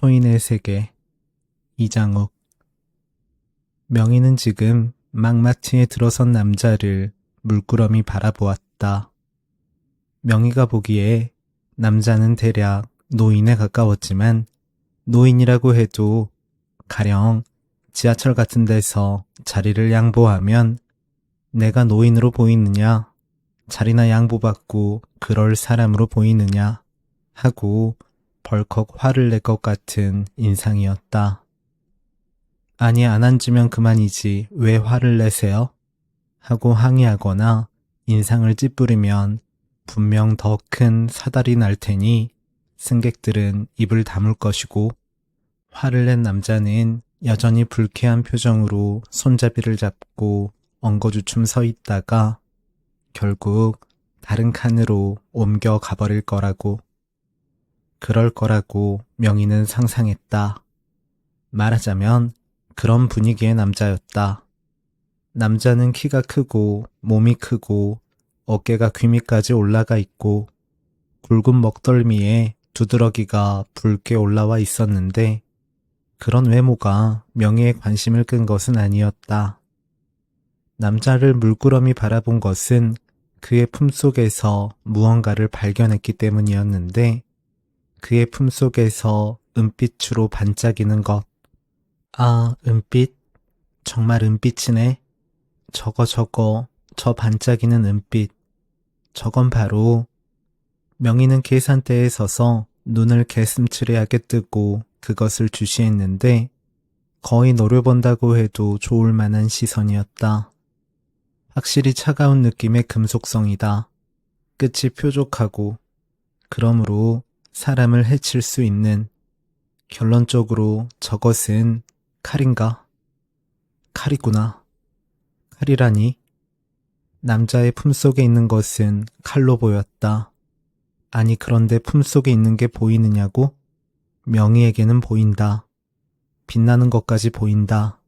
초인의 세계. 이장욱. 명희는 지금 막 마트에 들어선 남자를 물끄러미 바라보았다. 명희가 보기에 남자는 대략 노인에 가까웠지만 노인이라고 해도 가령 지하철 같은 데서 자리를 양보하면 내가 노인으로 보이느냐, 자리나 양보받고 그럴 사람으로 보이느냐 하고 벌컥 화를 낼 것 같은 인상이었다. 아니, 안 앉으면 그만이지 왜 화를 내세요? 하고 항의하거나 인상을 찌푸리면 분명 더 큰 사달이 날 테니 승객들은 입을 다물 것이고, 화를 낸 남자는 여전히 불쾌한 표정으로 손잡이를 잡고 엉거주춤 서 있다가 결국 다른 칸으로 옮겨 가버릴 거라고. 그럴 거라고 명희는 상상했다. 말하자면 그런 분위기의 남자였다. 남자는 키가 크고 몸이 크고 어깨가 귀 밑까지 올라가 있고 굵은 먹덜미에 두드러기가 붉게 올라와 있었는데 그런 외모가 명희의 관심을 끈 것은 아니었다. 남자를 물끄러미 바라본 것은 그의 품속에서 무언가를 발견했기 때문이었는데 그의 품속에서 은빛으로 반짝이는 것. 아, 은빛? 정말 은빛이네. 저 반짝이는 은빛. 저건 바로. 명희는 계산대에 서서 눈을 개슴츠레하게 뜨고 그것을 주시했는데 거의 노려본다고 해도 좋을 만한 시선이었다. 확실히 차가운 느낌의 금속성이다. 끝이 뾰족하고 그러므로 사람을 해칠 수 있는. 결론적으로 저것은 칼인가? 칼이구나. 칼이라니? 남자의 품속에 있는 것은 칼로 보였다. 아니, 그런데 품속에 있는 게 보이느냐고? 명희에게는 보인다. 빛나는 것까지 보인다.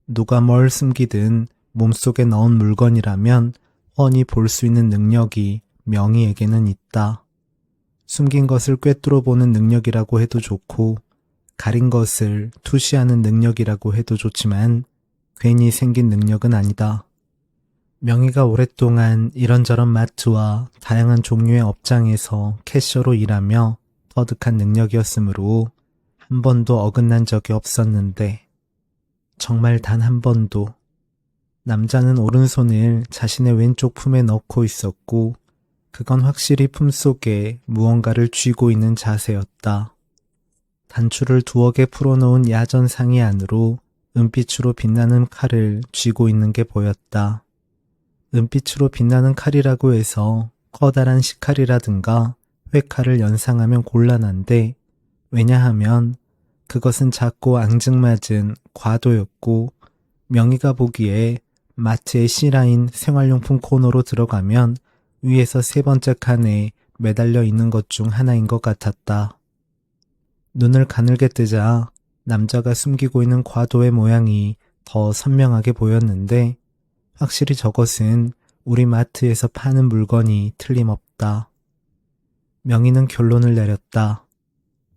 누가 뭘 숨기든 몸속에 넣은 물건이라면 훤히 볼 수 있는 능력이 명희에게는 있다. 숨긴 것을 꿰뚫어 보는 능력이라고 해도 좋고 가린 것을 투시하는 능력이라고 해도 좋지만 괜히 생긴 능력은 아니다. 명희가 오랫동안 이런저런 마트와 다양한 종류의 업장에서 캐셔로 일하며 터득한 능력이었으므로 한 번도 어긋난 적이 없었는데 정말 단 한 번도. 남자는 오른손을 자신의 왼쪽 품에 넣고 있었고 그건 확실히 품속에 무언가를 쥐고 있는 자세였다. 단추를 두어 개 풀어놓은 야전 상의 안으로 은빛으로 빛나는 칼을 쥐고 있는 게 보였다. 은빛으로 빛나는 칼이라고 해서 커다란 식칼이라든가 회칼을 연상하면 곤란한데 왜냐하면 그것은 작고 앙증맞은 과도였고 명희가 보기에 마트의 C라인 생활용품 코너로 들어가면 위에서 세 번째 칸에 매달려 있는 것 중 하나인 것 같았다. 눈을 가늘게 뜨자 남자가 숨기고 있는 과도의 모양이 더 선명하게 보였는데 확실히 저것은 우리 마트에서 파는 물건이 틀림없다. 명희는 결론을 내렸다.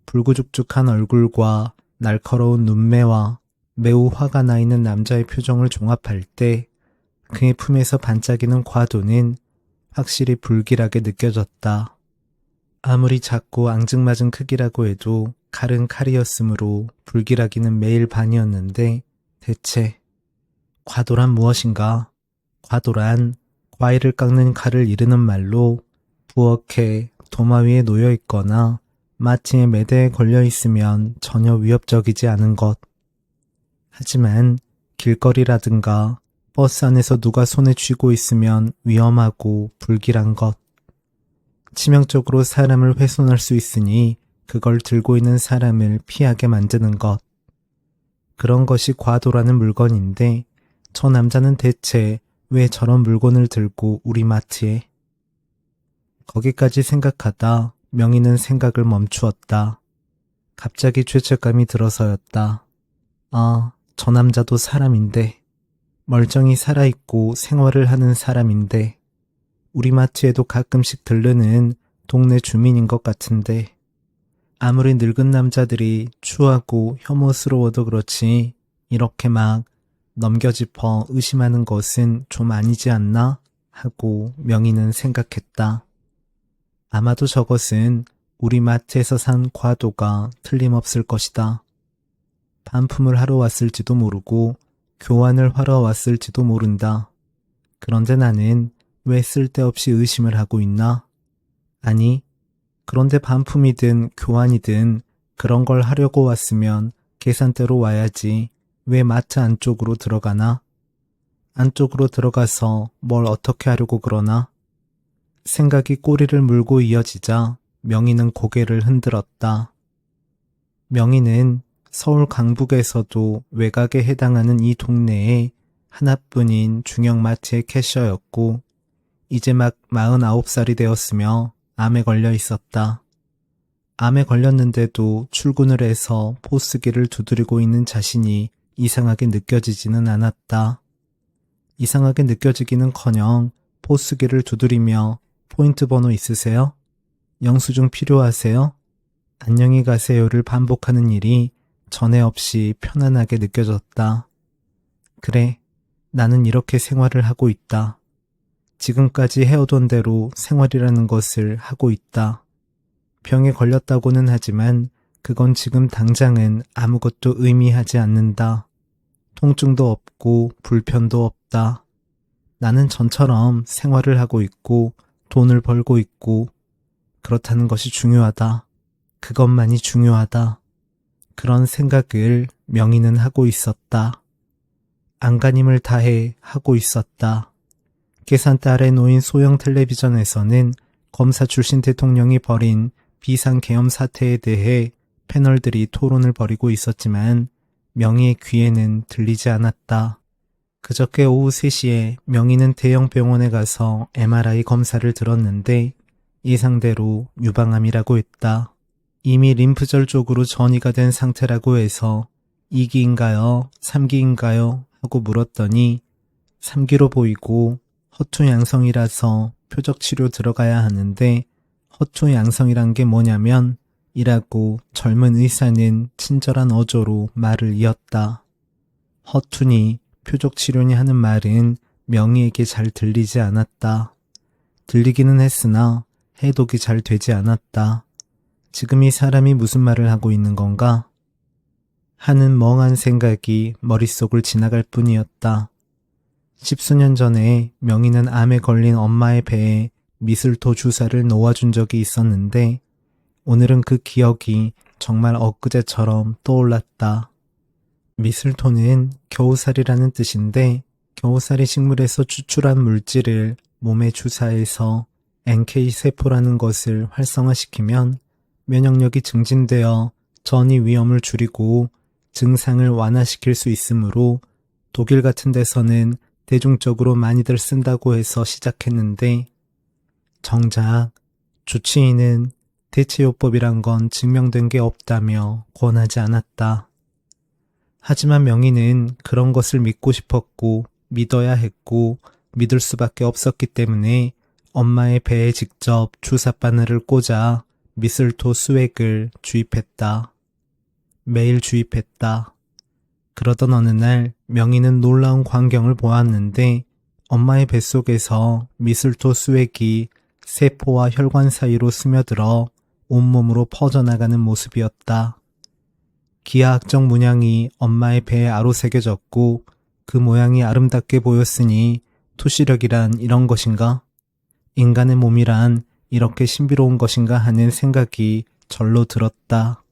불구죽죽한 얼굴과 날카로운 눈매와 매우 화가 나 있는 남자의 표정을 종합할 때 그의 품에서 반짝이는 과도는 확실히 불길하게 느껴졌다. 아무리 작고 앙증맞은 크기라고 해도 칼은 칼이었으므로 불길하기는 매일 반이었는데 대체 과도란 무엇인가? 과도란 과일을 깎는 칼을 이르는 말로 부엌에 도마 위에 놓여 있거나 마트의 매대에 걸려 있으면 전혀 위협적이지 않은 것. 하지만 길거리라든가 버스 안에서 누가 손에 쥐고 있으면 위험하고 불길한 것. 치명적으로 사람을 훼손할 수 있으니 그걸 들고 있는 사람을 피하게 만드는 것. 그런 것이 과도라는 물건인데 저 남자는 대체 왜 저런 물건을 들고 우리 마트에? 거기까지 생각하다 명희는 생각을 멈추었다. 갑자기 죄책감이 들어서였다. 아, 저 남자도 사람인데, 멀쩡히 살아있고 생활을 하는 사람인데 우리 마트에도 가끔씩 들르는 동네 주민인 것 같은데 아무리 늙은 남자들이 추하고 혐오스러워도 그렇지 이렇게 막 넘겨짚어 의심하는 것은 좀 아니지 않나? 하고 명희는 생각했다. 아마도 저것은 우리 마트에서 산 과도가 틀림없을 것이다. 반품을 하러 왔을지도 모르고 교환을 하러 왔을지도 모른다. 그런데 나는 왜 쓸데없이 의심을 하고 있나? 아니, 그런데 반품이든 교환이든 그런 걸 하려고 왔으면 계산대로 와야지 왜 마트 안쪽으로 들어가나? 안쪽으로 들어가서 뭘 어떻게 하려고 그러나? 생각이 꼬리를 물고 이어지자 명희는 고개를 흔들었다. 명희는 서울 강북에서도 외곽에 해당하는 이 동네에 하나뿐인 중형마트의 캐셔였고 이제 막 49살이 되었으며 암에 걸려 있었다. 암에 걸렸는데도 출근을 해서 포스기를 두드리고 있는 자신이 이상하게 느껴지지는 않았다. 이상하게 느껴지기는커녕 포스기를 두드리며 포인트 번호 있으세요? 영수증 필요하세요? 안녕히 가세요를 반복하는 일이 전에 없이 편안하게 느껴졌다. 그래, 나는 이렇게 생활을 하고 있다. 지금까지 해오던 대로 생활이라는 것을 하고 있다. 병에 걸렸다고는 하지만 그건 지금 당장은 아무것도 의미하지 않는다. 통증도 없고 불편도 없다. 나는 전처럼 생활을 하고 있고 돈을 벌고 있고 그렇다는 것이 중요하다. 그것만이 중요하다. 그런 생각을 명희는 하고 있었다. 안간힘을 다해 하고 있었다. 계산대 아래 놓인 소형 텔레비전에서는 검사 출신 대통령이 벌인 비상계엄 사태에 대해 패널들이 토론을 벌이고 있었지만 명희의 귀에는 들리지 않았다. 그저께 오후 3시에 명희는 대형 병원에 가서 MRI 검사를 들었는데 예상대로 유방암이라고 했다. 이미 림프절 쪽으로 전이가 된 상태라고 해서 2기인가요? 3기인가요? 하고 물었더니 3기로 보이고 허투양성이라서 표적치료 들어가야 하는데 허투양성이란 게 뭐냐면 이라고 젊은 의사는 친절한 어조로 말을 이었다. 허투니 표적치료니 하는 말은 명희에게 잘 들리지 않았다. 들리기는 했으나 해독이 잘 되지 않았다. 지금 이 사람이 무슨 말을 하고 있는 건가? 하는 멍한 생각이 머릿속을 지나갈 뿐이었다. 10수년 전에 명희는 암에 걸린 엄마의 배에 미슬토 주사를 놓아준 적이 있었는데 오늘은 그 기억이 정말 엊그제처럼 떠올랐다. 미슬토는 겨우살이라는 뜻인데 겨우살이 식물에서 추출한 물질을 몸에 주사해서 NK세포라는 것을 활성화시키면 면역력이 증진되어 전이 위험을 줄이고 증상을 완화시킬 수 있으므로 독일 같은 데서는 대중적으로 많이들 쓴다고 해서 시작했는데 정작 주치의는 대체요법이란 건 증명된 게 없다며 권하지 않았다. 하지만 명희는 그런 것을 믿고 싶었고 믿어야 했고 믿을 수밖에 없었기 때문에 엄마의 배에 직접 주사바늘을 꽂아 미슬토 수액을 주입했다. 매일 주입했다. 그러던 어느 날 명희는 놀라운 광경을 보았는데 엄마의 뱃속에서 미슬토 수액이 세포와 혈관 사이로 스며들어 온몸으로 퍼져나가는 모습이었다. 기하학적 문양이 엄마의 배에 아로새겨졌고 그 모양이 아름답게 보였으니 투시력이란 이런 것인가? 인간의 몸이란 이렇게 신비로운 것인가 하는 생각이 절로 들었다.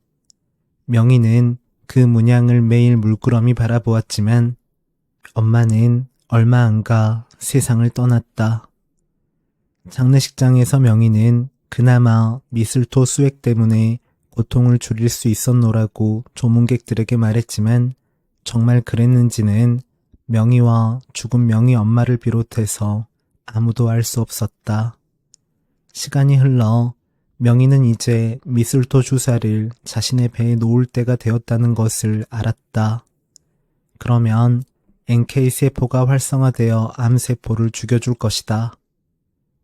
명희는 그 문양을 매일 물끄러미 바라보았지만 엄마는 얼마 안 가 세상을 떠났다. 장례식장에서 명희는 그나마 미슬토 수액 때문에 고통을 줄일 수 있었노라고 조문객들에게 말했지만 정말 그랬는지는 명희와 죽은 명희 엄마를 비롯해서 아무도 알 수 없었다. 시간이 흘러 명희는 이제 미슬토 주사를 자신의 배에 놓을 때가 되었다는 것을 알았다. 그러면 NK세포가 활성화되어 암세포를 죽여줄 것이다.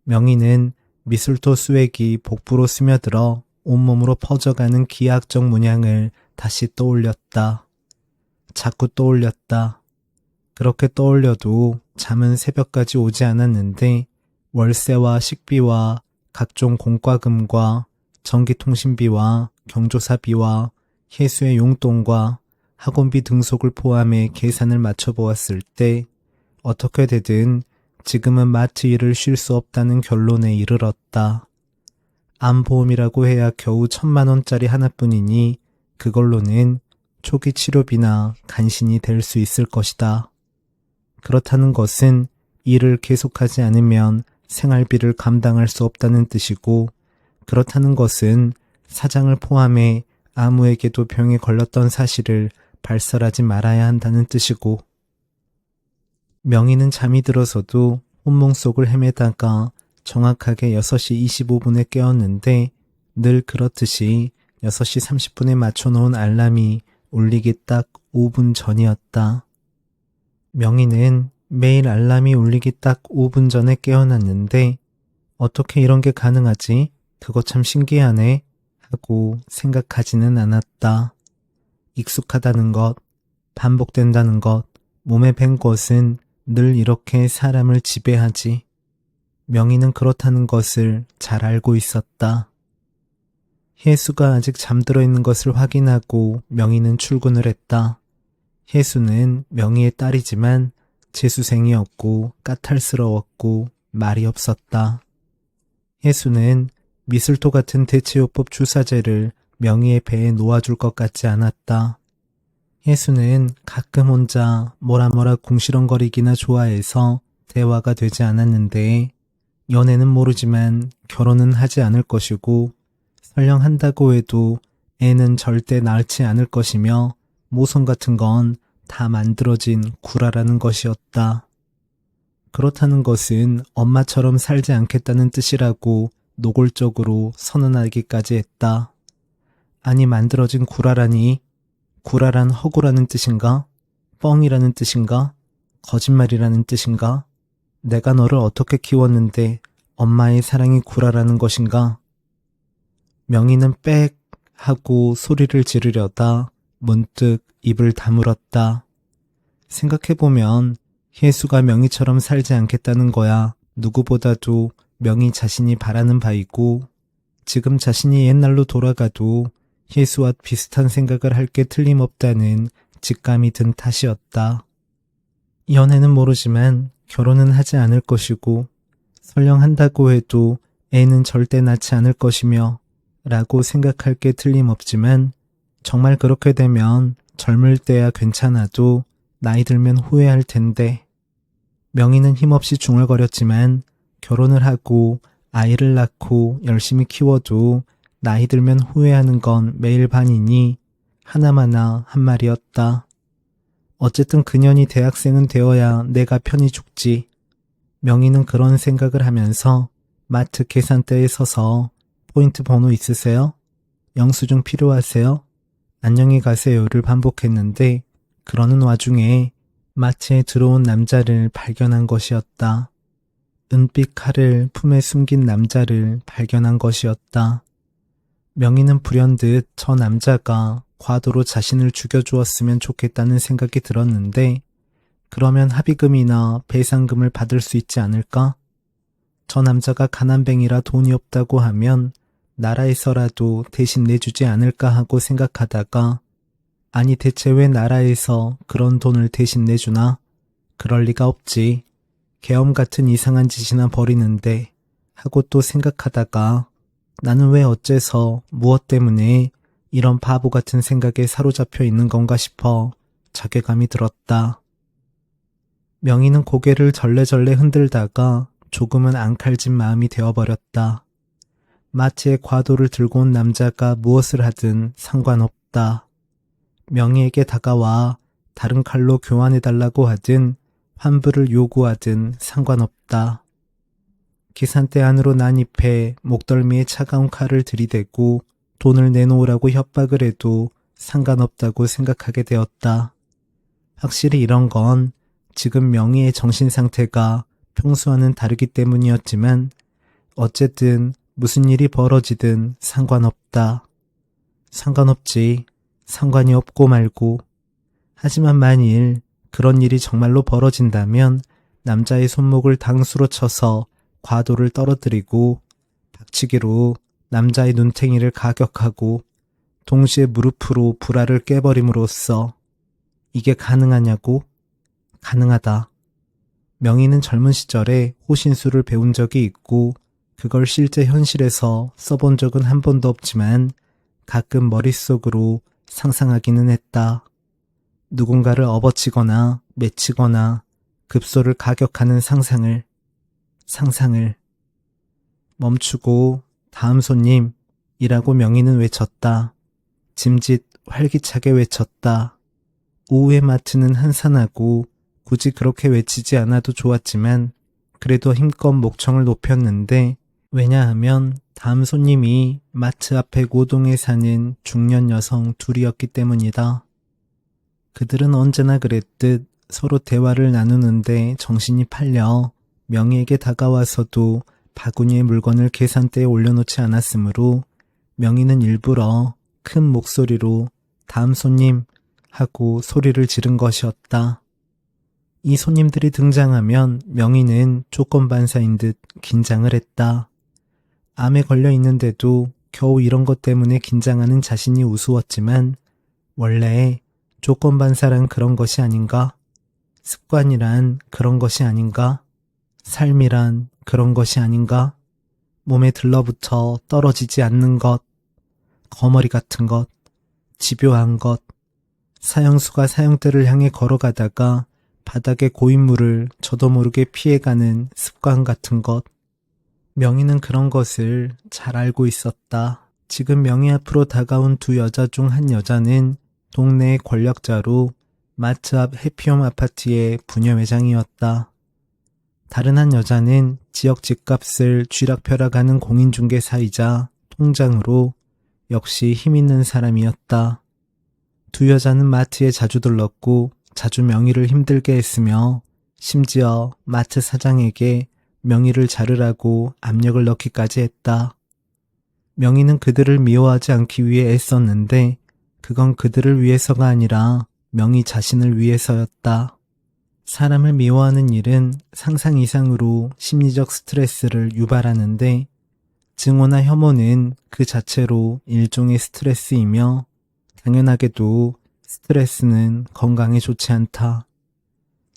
명희는 미슬토 수액이 복부로 스며들어 온몸으로 퍼져가는 기하학적 문양을 다시 떠올렸다. 자꾸 떠올렸다. 그렇게 떠올려도 잠은 새벽까지 오지 않았는데 월세와 식비와 각종 공과금과 전기통신비와 경조사비와 혜수의 용돈과 학원비 등속을 포함해 계산을 맞춰보았을 때 어떻게 되든 지금은 마트 일을 쉴 수 없다는 결론에 이르렀다. 암보험이라고 해야 겨우 1,000만 원짜리 하나뿐이니 그걸로는 초기 치료비나 간신히 될 수 있을 것이다. 그렇다는 것은 일을 계속하지 않으면 생활비를 감당할 수 없다는 뜻이고, 그렇다는 것은 사장을 포함해 아무에게도 병에 걸렸던 사실을 발설하지 말아야 한다는 뜻이고, 명희는 잠이 들어서도 혼몽 속을 헤매다가 정확하게 6시 25분에 깨었는데 늘 그렇듯이 6시 30분에 맞춰놓은 알람이 울리기 딱 5분 전이었다. 명희는 매일 알람이 울리기 딱 5분 전에 깨어났는데 어떻게 이런 게 가능하지? 그거 참 신기하네 하고 생각하지는 않았다. 익숙하다는 것, 반복된다는 것, 몸에 밴 것은 늘 이렇게 사람을 지배하지. 명희는 그렇다는 것을 잘 알고 있었다. 혜수가 아직 잠들어 있는 것을 확인하고 명희는 출근을 했다. 혜수는 명희의 딸이지만 재수생이었고 까탈스러웠고 말이 없었다. 혜수는 미술토 같은 대체요법 주사제를 명희의 배에 놓아줄 것 같지 않았다. 혜수는 가끔 혼자 뭐라 궁시렁거리기나 좋아해서 대화가 되지 않았는데 연애는 모르지만 결혼은 하지 않을 것이고 설령 한다고 해도 애는 절대 낳지 않을 것이며 모성 같은 건 다 만들어진 구라라는 것이었다. 그렇다는 것은 엄마처럼 살지 않겠다는 뜻이라고 노골적으로 선언하기까지 했다. 아니 만들어진 구라라니? 구라란 허구라는 뜻인가? 뻥이라는 뜻인가? 거짓말이라는 뜻인가? 내가 너를 어떻게 키웠는데 엄마의 사랑이 구라라는 것인가? 명희는 빽 하고 소리를 지르려다 문득 입을 다물었다. 생각해보면 혜수가 명희처럼 살지 않겠다는 거야 누구보다도 명희 자신이 바라는 바이고 지금 자신이 옛날로 돌아가도 혜수와 비슷한 생각을 할 게 틀림없다는 직감이 든 탓이었다. 연애는 모르지만 결혼은 하지 않을 것이고 설령 한다고 해도 애는 절대 낳지 않을 것이며 라고 생각할 게 틀림없지만 정말 그렇게 되면 젊을 때야 괜찮아도 나이 들면 후회할 텐데 명희는 힘없이 중얼거렸지만 결혼을 하고 아이를 낳고 열심히 키워도 나이 들면 후회하는 건 매일 반이니 하나마나 한 말이었다. 어쨌든 그년이 대학생은 되어야 내가 편히 죽지. 명희는 그런 생각을 하면서 마트 계산대에 서서 포인트 번호 있으세요? 영수증 필요하세요? 안녕히 가세요를 반복했는데 그러는 와중에 마트에 들어온 남자를 발견한 것이었다. 은빛 칼을 품에 숨긴 남자를 발견한 것이었다. 명희는 불현듯 저 남자가 과도로 자신을 죽여주었으면 좋겠다는 생각이 들었는데 그러면 합의금이나 배상금을 받을 수 있지 않을까? 저 남자가 가난뱅이라 돈이 없다고 하면 나라에서라도 대신 내주지 않을까 하고 생각하다가 아니 대체 왜 나라에서 그런 돈을 대신 내주나? 그럴 리가 없지. 계엄 같은 이상한 짓이나 벌이는데 하고 또 생각하다가 나는 왜 어째서 무엇 때문에 이런 바보 같은 생각에 사로잡혀 있는 건가 싶어 자괴감이 들었다. 명희는 고개를 절레절레 흔들다가 조금은 앙칼진 마음이 되어버렸다. 마트에 과도를 들고 온 남자가 무엇을 하든 상관없다. 명희에게 다가와 다른 칼로 교환해달라고 하든 환불을 요구하든 상관없다. 계산대 안으로 난입해 목덜미에 차가운 칼을 들이대고 돈을 내놓으라고 협박을 해도 상관없다고 생각하게 되었다. 확실히 이런 건 지금 명희의 정신 상태가 평소와는 다르기 때문이었지만 어쨌든 무슨 일이 벌어지든 상관없다. 상관없지. 상관이 없고 말고. 하지만 만일 그런 일이 정말로 벌어진다면 남자의 손목을 당수로 쳐서 과도를 떨어뜨리고 박치기로 남자의 눈탱이를 가격하고 동시에 무릎으로 불알을 깨버림으로써 이게 가능하냐고? 가능하다. 명희는 젊은 시절에 호신술을 배운 적이 있고 그걸 실제 현실에서 써본 적은 한 번도 없지만 가끔 머릿속으로 상상하기는 했다. 누군가를 업어치거나 맺히거나 급소를 가격하는 상상을. 멈추고 다음 손님이라고 명희는 외쳤다. 짐짓 활기차게 외쳤다. 오후에 마트는 한산하고 굳이 그렇게 외치지 않아도 좋았지만 그래도 힘껏 목청을 높였는데 왜냐하면 다음 손님이 마트 앞에 고동에 사는 중년 여성 둘이었기 때문이다. 그들은 언제나 그랬듯 서로 대화를 나누는데 정신이 팔려 명희에게 다가와서도 바구니에 물건을 계산대에 올려놓지 않았으므로 명희는 일부러 큰 목소리로 다음 손님 하고 소리를 지른 것이었다. 이 손님들이 등장하면 명희는 조건반사인 듯 긴장을 했다. 암에 걸려 있는데도 겨우 이런 것 때문에 긴장하는 자신이 우스웠지만 원래 조건반사란 그런 것이 아닌가? 습관이란 그런 것이 아닌가? 삶이란 그런 것이 아닌가? 몸에 들러붙어 떨어지지 않는 것, 거머리 같은 것, 집요한 것, 사형수가 사형대를 향해 걸어가다가 바닥에 고인 물을 저도 모르게 피해가는 습관 같은 것. 명희는 그런 것을 잘 알고 있었다. 지금 명희 앞으로 다가온 두 여자 중 한 여자는 동네의 권력자로 마트 앞 해피홈 아파트의 부녀회장이었다. 다른 한 여자는 지역 집값을 쥐락펴락하는 공인중개사이자 통장으로 역시 힘있는 사람이었다. 두 여자는 마트에 자주 들렀고 자주 명희를 힘들게 했으며 심지어 마트 사장에게 명희를 자르라고 압력을 넣기까지 했다. 명희는 그들을 미워하지 않기 위해 애썼는데 그건 그들을 위해서가 아니라 명희 자신을 위해서였다. 사람을 미워하는 일은 상상 이상으로 심리적 스트레스를 유발하는데 증오나 혐오는 그 자체로 일종의 스트레스이며 당연하게도 스트레스는 건강에 좋지 않다.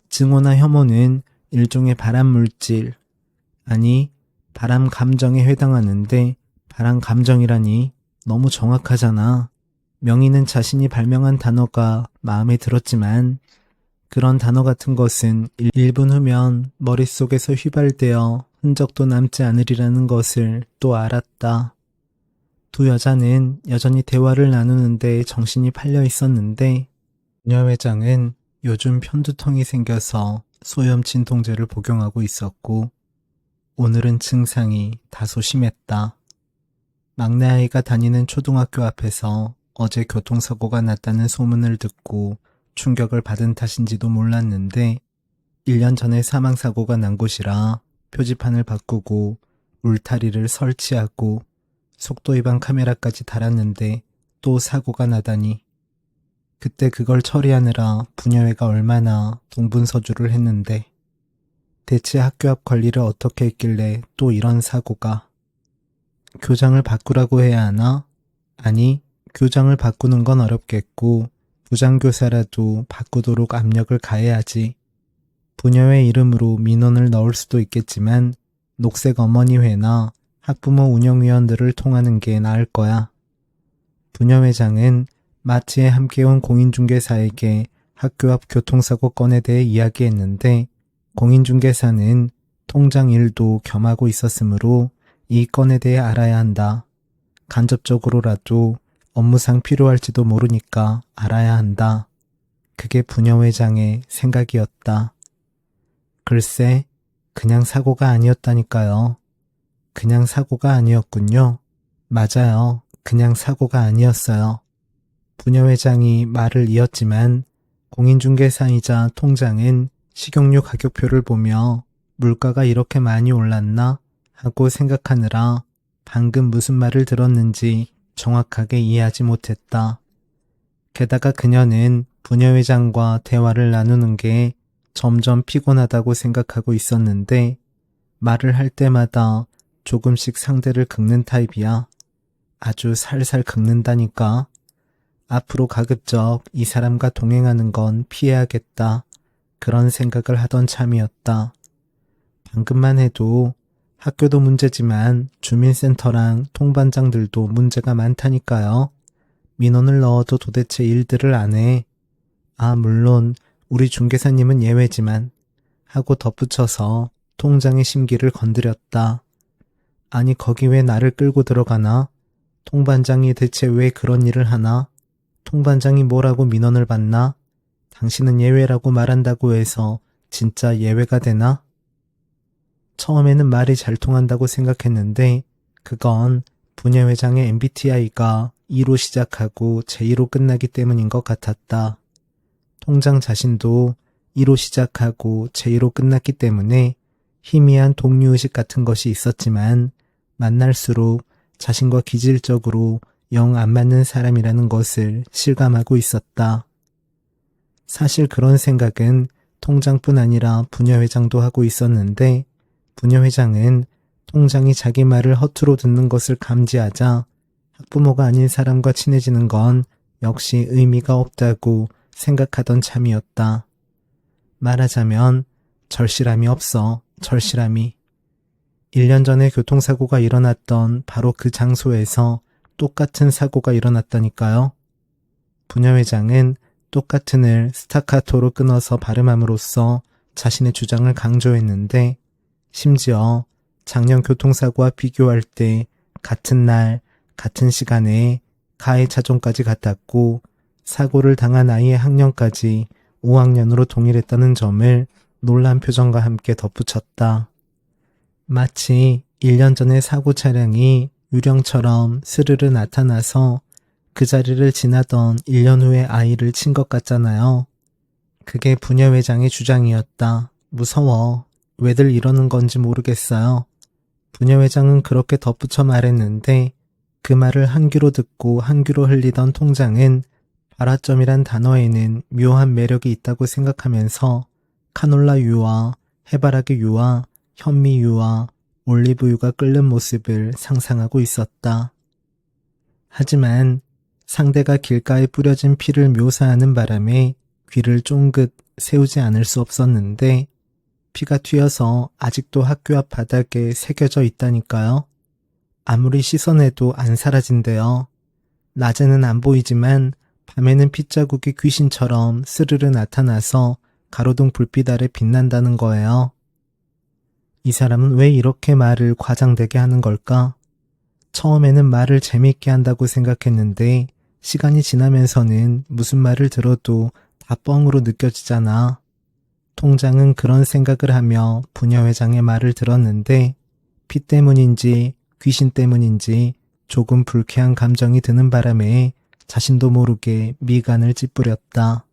증오나 혐오는 일종의 발암물질, 아니 발암 감정에 해당하는데 발암 감정이라니 너무 정확하잖아. 명희는 자신이 발명한 단어가 마음에 들었지만 그런 단어 같은 것은 1분 후면 머릿속에서 휘발되어 흔적도 남지 않으리라는 것을 또 알았다. 두 여자는 여전히 대화를 나누는데 정신이 팔려 있었는데 부녀 회장은 요즘 편두통이 생겨서 소염 진통제를 복용하고 있었고 오늘은 증상이 다소 심했다. 막내 아이가 다니는 초등학교 앞에서 어제 교통사고가 났다는 소문을 듣고 충격을 받은 탓인지도 몰랐는데 1년 전에 사망사고가 난 곳이라 표지판을 바꾸고 울타리를 설치하고 속도 위반 카메라까지 달았는데 또 사고가 나다니. 그때 그걸 처리하느라 부녀회가 얼마나 동분서주를 했는데 대체 학교 앞 관리를 어떻게 했길래 또 이런 사고가. 교장을 바꾸라고 해야 하나? 아니, 교장을 바꾸는 건 어렵겠고 부장교사라도 바꾸도록 압력을 가해야지. 부녀회 이름으로 민원을 넣을 수도 있겠지만 녹색 어머니회나 학부모 운영위원들을 통하는 게 나을 거야. 부녀회장은 마트에 함께 온 공인중개사에게 학교 앞 교통사고 건에 대해 이야기했는데 공인중개사는 통장 일도 겸하고 있었으므로 이 건에 대해 알아야 한다. 간접적으로라도 업무상 필요할지도 모르니까 알아야 한다. 그게 부녀회장의 생각이었다. 글쎄, 그냥 사고가 아니었다니까요. 그냥 사고가 아니었군요. 맞아요. 그냥 사고가 아니었어요. 부녀회장이 말을 이었지만 공인중개사이자 통장은 식용유 가격표를 보며 물가가 이렇게 많이 올랐나 하고 생각하느라 방금 무슨 말을 들었는지 정확하게 이해하지 못했다. 게다가 그녀는 부녀회장과 대화를 나누는 게 점점 피곤하다고 생각하고 있었는데 말을 할 때마다 조금씩 상대를 긁는 타입이야. 아주 살살 긁는다니까. 앞으로 가급적 이 사람과 동행하는 건 피해야겠다. 그런 생각을 하던 참이었다. 방금만 해도 학교도 문제지만 주민센터랑 통반장들도 문제가 많다니까요. 민원을 넣어도 도대체 일들을 안 해. 아, 물론 우리 중개사님은 예외지만 하고 덧붙여서 통장의 심기를 건드렸다. 아니 거기 왜 나를 끌고 들어가나? 통반장이 대체 왜 그런 일을 하나? 통반장이 뭐라고 민원을 받나? 당신은 예외라고 말한다고 해서 진짜 예외가 되나? 처음에는 말이 잘 통한다고 생각했는데 그건 부녀회장의 MBTI가 E로 시작하고 J로 끝나기 때문인 것 같았다. 통장 자신도 E로 시작하고 J로 끝났기 때문에 희미한 동료의식 같은 것이 있었지만 만날수록 자신과 기질적으로 영 안 맞는 사람이라는 것을 실감하고 있었다. 사실 그런 생각은 통장뿐 아니라 부녀회장도 하고 있었는데 부녀회장은 통장이 자기 말을 허투루 듣는 것을 감지하자 학부모가 아닌 사람과 친해지는 건 역시 의미가 없다고 생각하던 참이었다. 말하자면 절실함이 없어, 절실함이. 1년 전에 교통사고가 일어났던 바로 그 장소에서 똑같은 사고가 일어났다니까요. 부녀회장은 똑같은을 스타카토로 끊어서 발음함으로써 자신의 주장을 강조했는데 심지어 작년 교통사고와 비교할 때 같은 날, 같은 시간에 가해 차종까지 같았고 사고를 당한 아이의 학년까지 5학년으로 동일했다는 점을 놀란 표정과 함께 덧붙였다. 마치 1년 전의 사고 차량이 유령처럼 스르르 나타나서 그 자리를 지나던 1년 후에 아이를 친 것 같잖아요. 그게 부녀회장의 주장이었다. 무서워. 왜들 이러는 건지 모르겠어요. 부녀회장은 그렇게 덧붙여 말했는데 그 말을 한 귀로 듣고 한 귀로 흘리던 통장은 발화점이란 단어에는 묘한 매력이 있다고 생각하면서 카놀라유와 해바라기유와 현미유와 올리브유가 끓는 모습을 상상하고 있었다. 하지만 상대가 길가에 뿌려진 피를 묘사하는 바람에 귀를 쫑긋 세우지 않을 수 없었는데 피가 튀어서 아직도 학교 앞 바닥에 새겨져 있다니까요. 아무리 씻어내도 안 사라진대요. 낮에는 안 보이지만 밤에는 핏자국이 귀신처럼 스르르 나타나서 가로등 불빛 아래 빛난다는 거예요. 이 사람은 왜 이렇게 말을 과장되게 하는 걸까? 처음에는 말을 재미있게 한다고 생각했는데 시간이 지나면서는 무슨 말을 들어도 다 뻥으로 느껴지잖아. 통장은 그런 생각을 하며 부녀회장의 말을 들었는데 피 때문인지 귀신 때문인지 조금 불쾌한 감정이 드는 바람에 자신도 모르게 미간을 찌푸렸다.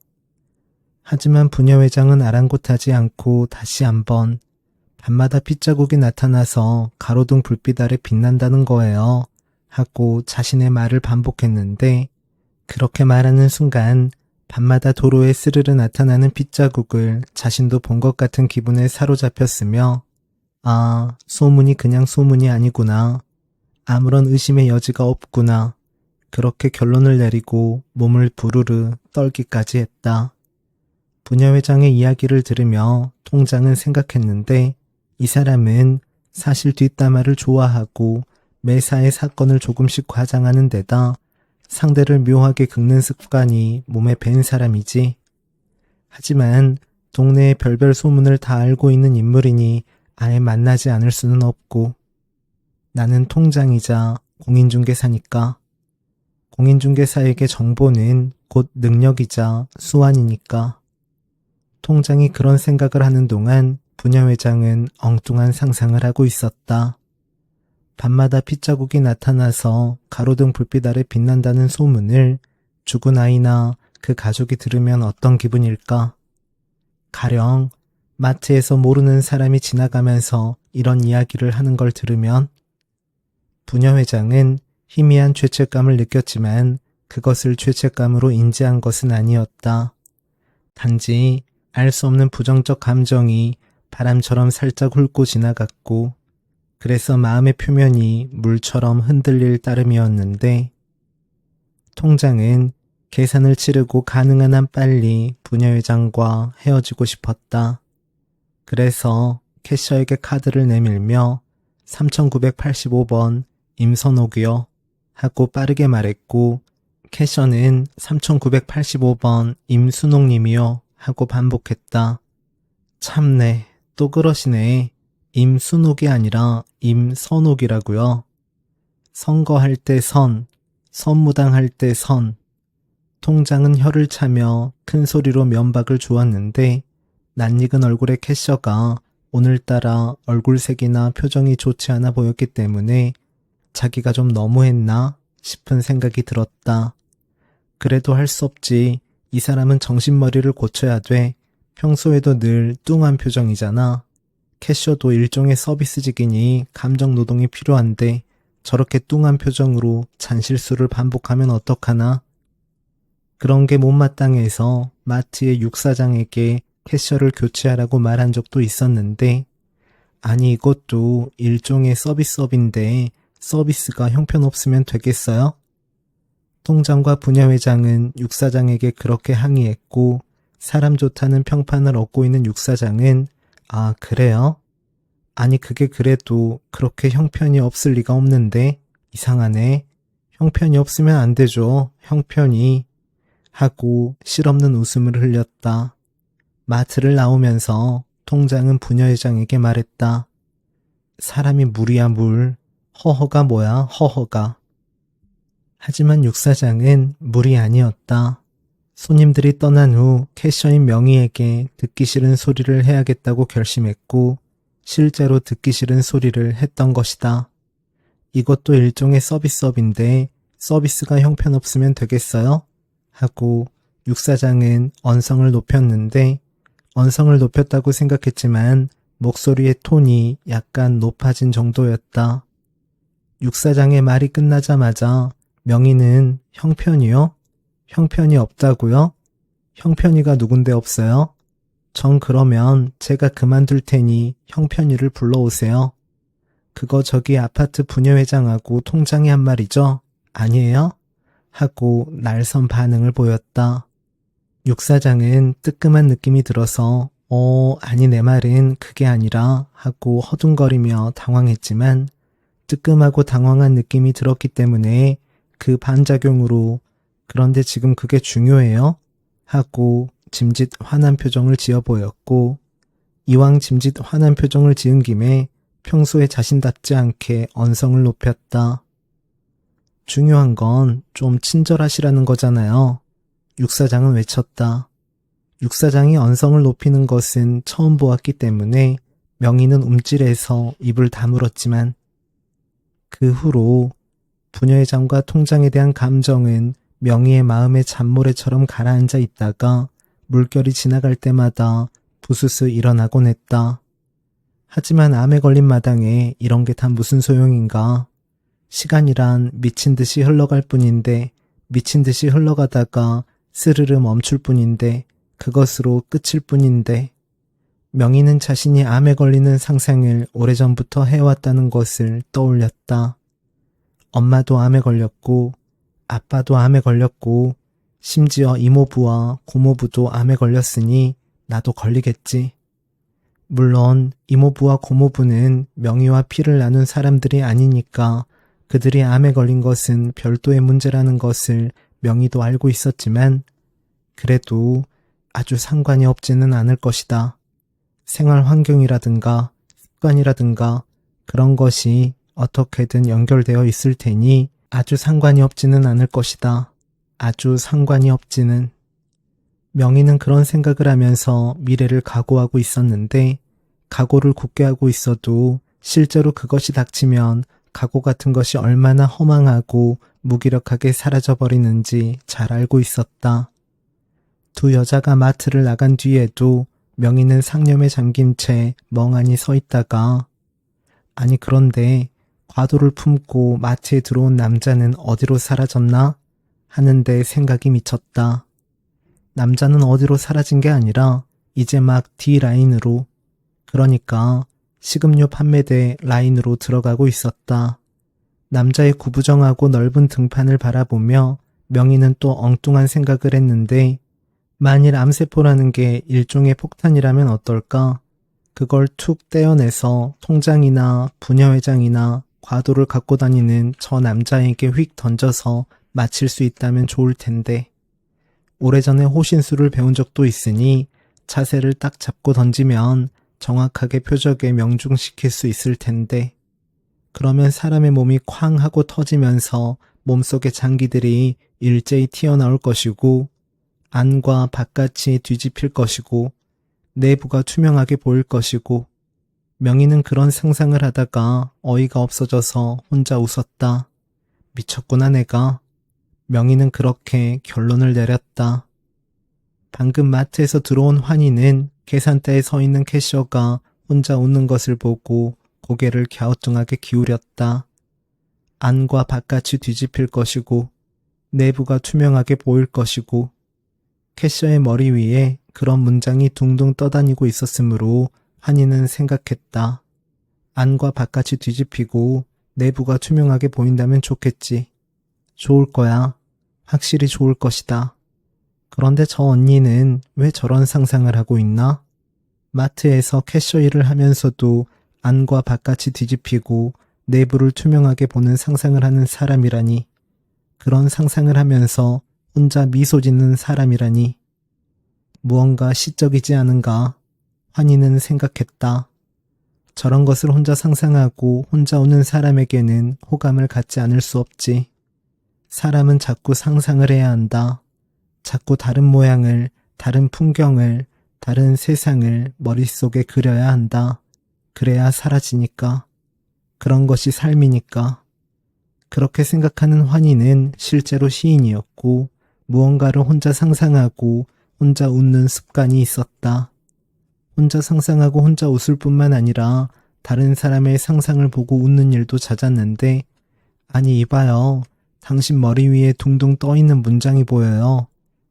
하지만 부녀회장은 아랑곳하지 않고 다시 한번 밤마다 핏자국이 나타나서 가로등 불빛 아래 빛난다는 거예요. 하고 자신의 말을 반복했는데 그렇게 말하는 순간 밤마다 도로에 스르르 나타나는 핏자국을 자신도 본 것 같은 기분에 사로잡혔으며 아, 소문이 그냥 소문이 아니구나. 아무런 의심의 여지가 없구나. 그렇게 결론을 내리고 몸을 부르르 떨기까지 했다. 부녀회장의 이야기를 들으며 통장은 생각했는데 이 사람은 사실 뒷담화를 좋아하고 매사의 사건을 조금씩 과장하는 데다 상대를 묘하게 긁는 습관이 몸에 밴 사람이지. 하지만 동네의 별별 소문을 다 알고 있는 인물이니 아예 만나지 않을 수는 없고 나는 통장이자 공인중개사니까. 공인중개사에게 정보는 곧 능력이자 수완이니까. 통장이 그런 생각을 하는 동안 부녀회장은 엉뚱한 상상을 하고 있었다. 밤마다 핏자국이 나타나서 가로등 불빛 아래 빛난다는 소문을 죽은 아이나 그 가족이 들으면 어떤 기분일까? 가령 마트에서 모르는 사람이 지나가면서 이런 이야기를 하는 걸 들으면 부녀회장은 희미한 죄책감을 느꼈지만 그것을 죄책감으로 인지한 것은 아니었다. 단지 알 수 없는 부정적 감정이 바람처럼 살짝 훑고 지나갔고, 그래서 마음의 표면이 물처럼 흔들릴 따름이었는데, 통장은 계산을 치르고 가능한 한 빨리 부녀회장과 헤어지고 싶었다. 그래서 캐셔에게 카드를 내밀며 3985번 임선옥이요 하고 빠르게 말했고, 캐셔는 3985번 임순옥님이요 하고 반복했다. 참네, 또 그러시네. 임순옥이 아니라 임선옥이라고요. 선거할 때 선, 선무당할 때 선. 통장은 혀를 차며 큰 소리로 면박을 주었는데, 낯익은 얼굴의 캐셔가 오늘따라 얼굴색이나 표정이 좋지 않아 보였기 때문에 자기가 좀 너무했나 싶은 생각이 들었다. 그래도 할 수 없지. 이 사람은 정신머리를 고쳐야 돼. 평소에도 늘 뚱한 표정이잖아. 캐셔도 일종의 서비스직이니 감정노동이 필요한데 저렇게 뚱한 표정으로 잔실수를 반복하면 어떡하나? 그런 게 못마땅해서 마트의 육사장에게 캐셔를 교체하라고 말한 적도 있었는데, 아니 이것도 일종의 서비스업인데 서비스가 형편없으면 되겠어요? 통장과 부녀회장은 육사장에게 그렇게 항의했고, 사람 좋다는 평판을 얻고 있는 육사장은 아 그래요? 아니 그게 그래도 그렇게 형편이 없을 리가 없는데 이상하네. 형편이 없으면 안 되죠. 형편이. 하고 실없는 웃음을 흘렸다. 마트를 나오면서 통장은 부녀회장에게 말했다. 사람이 물이야 물. 허허가 뭐야 허허가. 하지만 육사장은 물이 아니었다. 손님들이 떠난 후 캐셔인 명희에게 듣기 싫은 소리를 해야겠다고 결심했고 실제로 듣기 싫은 소리를 했던 것이다. 이것도 일종의 서비스업인데 서비스가 형편없으면 되겠어요? 하고 육사장은 언성을 높였는데 언성을 높였다고 생각했지만 목소리의 톤이 약간 높아진 정도였다. 육사장의 말이 끝나자마자 명희는 형편이요? 형편이 없다고요? 형편이가 누군데 없어요? 전 그러면 제가 그만둘 테니 형편이를 불러오세요. 그거 저기 아파트 부녀회장하고 통장이 한 말이죠? 아니에요? 하고 날선 반응을 보였다. 육사장은 뜨끔한 느낌이 들어서 아니 내 말은 그게 아니라 하고 허둥거리며 당황했지만 뜨끔하고 당황한 느낌이 들었기 때문에 그 반작용으로 그런데 지금 그게 중요해요? 하고 짐짓 화난 표정을 지어 보였고 이왕 짐짓 화난 표정을 지은 김에 평소에 자신답지 않게 언성을 높였다. 중요한 건 좀 친절하시라는 거잖아요. 육사장은 외쳤다. 육사장이 언성을 높이는 것은 처음 보았기 때문에 명희는 움찔해서 입을 다물었지만 그 후로 부녀회장과 통장에 대한 감정은 명희의 마음에 잔모래처럼 가라앉아 있다가 물결이 지나갈 때마다 부스스 일어나곤 했다. 하지만 암에 걸린 마당에 이런 게 다 무슨 소용인가. 시간이란 미친 듯이 흘러갈 뿐인데 미친 듯이 흘러가다가 스르르 멈출 뿐인데 그것으로 끝일 뿐인데 명희는 자신이 암에 걸리는 상상을 오래전부터 해왔다는 것을 떠올렸다. 엄마도 암에 걸렸고 아빠도 암에 걸렸고 심지어 이모부와 고모부도 암에 걸렸으니 나도 걸리겠지. 물론 이모부와 고모부는 명희와 피를 나눈 사람들이 아니니까 그들이 암에 걸린 것은 별도의 문제라는 것을 명희도 알고 있었지만 그래도 아주 상관이 없지는 않을 것이다. 생활 환경이라든가 습관이라든가 그런 것이 어떻게든 연결되어 있을 테니 아주 상관이 없지는 않을 것이다. 아주 상관이 없지는. 명희는 그런 생각을 하면서 미래를 각오하고 있었는데 각오를 굳게 하고 있어도 실제로 그것이 닥치면 각오 같은 것이 얼마나 허망하고 무기력하게 사라져버리는지 잘 알고 있었다. 두 여자가 마트를 나간 뒤에도 명희는 상념에 잠긴 채 멍하니 서 있다가 아니 그런데 과도를 품고 마트에 들어온 남자는 어디로 사라졌나 하는데 생각이 미쳤다. 남자는 어디로 사라진 게 아니라 이제 막 D라인으로, 그러니까 식음료 판매대 라인으로 들어가고 있었다. 남자의 구부정하고 넓은 등판을 바라보며 명희는 또 엉뚱한 생각을 했는데, 만일 암세포라는 게 일종의 폭탄이라면 어떨까? 그걸 툭 떼어내서 통장이나 부녀회장이나 과도를 갖고 다니는 저 남자에게 휙 던져서 맞힐 수 있다면 좋을 텐데. 오래전에 호신술을 배운 적도 있으니 자세를 딱 잡고 던지면 정확하게 표적에 명중시킬 수 있을 텐데. 그러면 사람의 몸이 쾅 하고 터지면서 몸속의 장기들이 일제히 튀어나올 것이고, 안과 바깥이 뒤집힐 것이고, 내부가 투명하게 보일 것이고. 명희는 그런 상상을 하다가 어이가 없어져서 혼자 웃었다. 미쳤구나 내가. 명희는 그렇게 결론을 내렸다. 방금 마트에서 들어온 환희는 계산대에 서 있는 캐셔가 혼자 웃는 것을 보고 고개를 갸우뚱하게 기울였다. 안과 바깥이 뒤집힐 것이고, 내부가 투명하게 보일 것이고. 캐셔의 머리 위에 그런 문장이 둥둥 떠다니고 있었으므로 환희는 생각했다. 안과 바깥이 뒤집히고 내부가 투명하게 보인다면 좋겠지. 좋을 거야. 확실히 좋을 것이다. 그런데 저 언니는 왜 저런 상상을 하고 있나? 마트에서 캐셔 일을 하면서도 안과 바깥이 뒤집히고 내부를 투명하게 보는 상상을 하는 사람이라니. 그런 상상을 하면서 혼자 미소 짓는 사람이라니. 무언가 시적이지 않은가? 환희는 생각했다. 저런 것을 혼자 상상하고 혼자 우는 사람에게는 호감을 갖지 않을 수 없지. 사람은 자꾸 상상을 해야 한다. 자꾸 다른 모양을, 다른 풍경을, 다른 세상을 머릿속에 그려야 한다. 그래야 사라지니까. 그런 것이 삶이니까. 그렇게 생각하는 환희는 실제로 시인이었고, 무언가를 혼자 상상하고 혼자 웃는 습관이 있었다. 혼자 상상하고 혼자 웃을 뿐만 아니라 다른 사람의 상상을 보고 웃는 일도 잦았는데, 아니 이봐요. 당신 머리 위에 둥둥 떠있는 문장이 보여요.